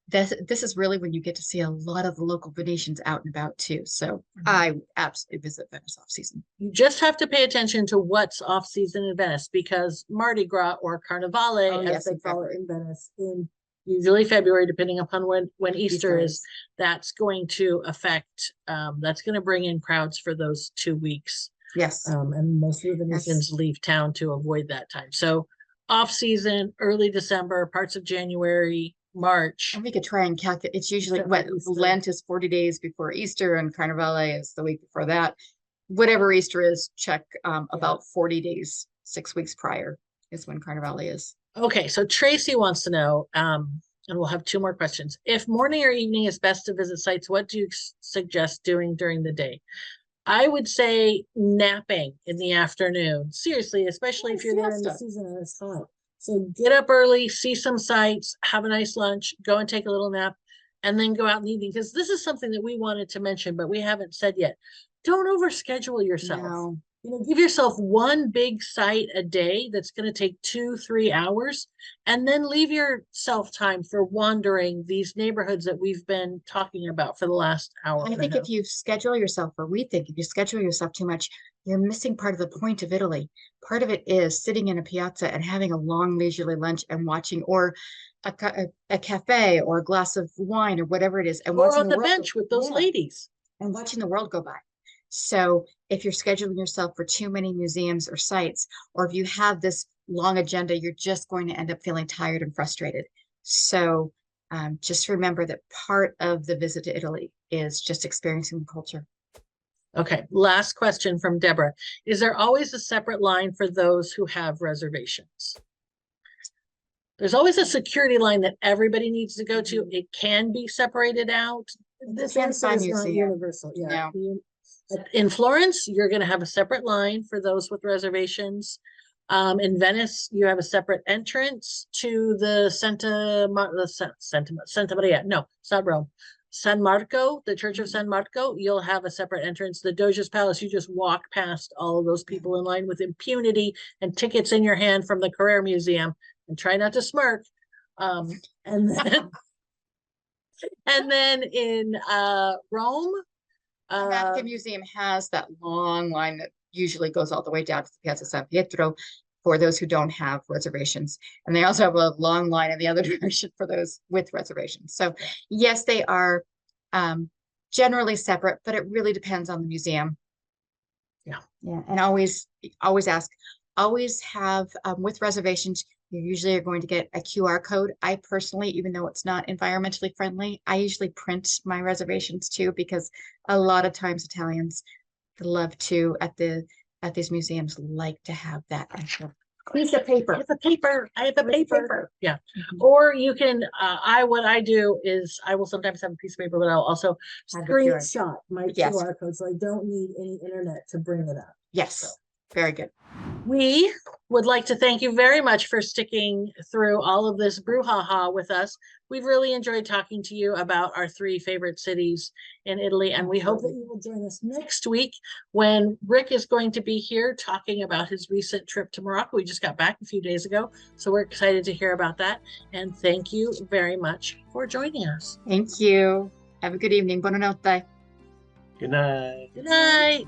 this is really when you get to see a lot of the local Venetians out and about too. So I absolutely visit Venice off season. You just have to pay attention to what's off season in Venice, because Mardi Gras or Carnevale, as they call it in Venice, in usually February, depending upon when Easter is, that's going to affect, that's going to bring in crowds for those 2 weeks. Yes. And most of the Venetians leave town to avoid that time. So off season, early December, parts of January, March. And we could try and calculate. It's usually what Lent is 40 days before Easter, and Carnevale is the week before that. Whatever Easter is, check about 40 days, 6 weeks prior is when Carnevale is. Okay, so Tracy wants to know, and we'll have 2 more questions. If morning or evening is best to visit sites, what do you suggest doing during the day? I would say napping in the afternoon. Seriously, especially if you're there in the season and it's hot. So get up early, see some sights, have a nice lunch, go and take a little nap, and then go out in the evening. Because this is something that we wanted to mention, but we haven't said yet. Don't overschedule yourself. No. You know, give yourself one big site a day that's going to take 2-3 hours, and then leave yourself time for wandering these neighborhoods that we've been talking about for the last hour. I think if you schedule yourself, or we think if you schedule yourself too much, you're missing part of the point of Italy. Part of it is sitting in a piazza and having a long leisurely lunch and watching, or a cafe or a glass of wine or whatever it is, and or watching on the bench with those ladies and watching the world go by. So if you're scheduling yourself for too many museums or sites, or if you have this long agenda, you're just going to end up feeling tired and frustrated. So just remember that part of the visit to Italy is just experiencing the culture. Okay, last question from Deborah. Is there always a separate line for those who have reservations? There's always a security line that everybody needs to go to. It can be separated out. This answer is not universal. Yeah. No. In Florence, you're going to have a separate line for those with reservations. In Venice, you have a separate entrance to the Santa Maria. No, it's not Rome. San Marco, the Church of San Marco, you'll have a separate entrance. The Doge's Palace, you just walk past all of those people in line with impunity and tickets in your hand from the Carrere Museum, and try not to smirk. And then in Rome, the Vatican Museum has that long line that usually goes all the way down to the Piazza San Pietro for those who don't have reservations. And they also have a long line in the other direction for those with reservations. So yes, they are generally separate, but it really depends on the museum. Yeah. Yeah. And always ask, always have with reservations, you usually are going to get a QR code. I personally, even though it's not environmentally friendly, I usually print my reservations too, because a lot of times Italians love to, at these museums, like to have that piece of paper. I have a paper. I have a paper. Yeah. Or you can, what I do is I will sometimes have a piece of paper, but I'll also screenshot my QR code, so I don't need any internet to bring it up. Yes. So. Very good. We would like to thank you very much for sticking through all of this brouhaha with us. We've really enjoyed talking to you about our 3 favorite cities in Italy, and we hope that you will join us next week when Rick is going to be here talking about his recent trip to Morocco. We just got back a few days ago, so we're excited to hear about that. And thank you very much for joining us. Thank you. Have a good evening. Buonanotte. Good night. Good night.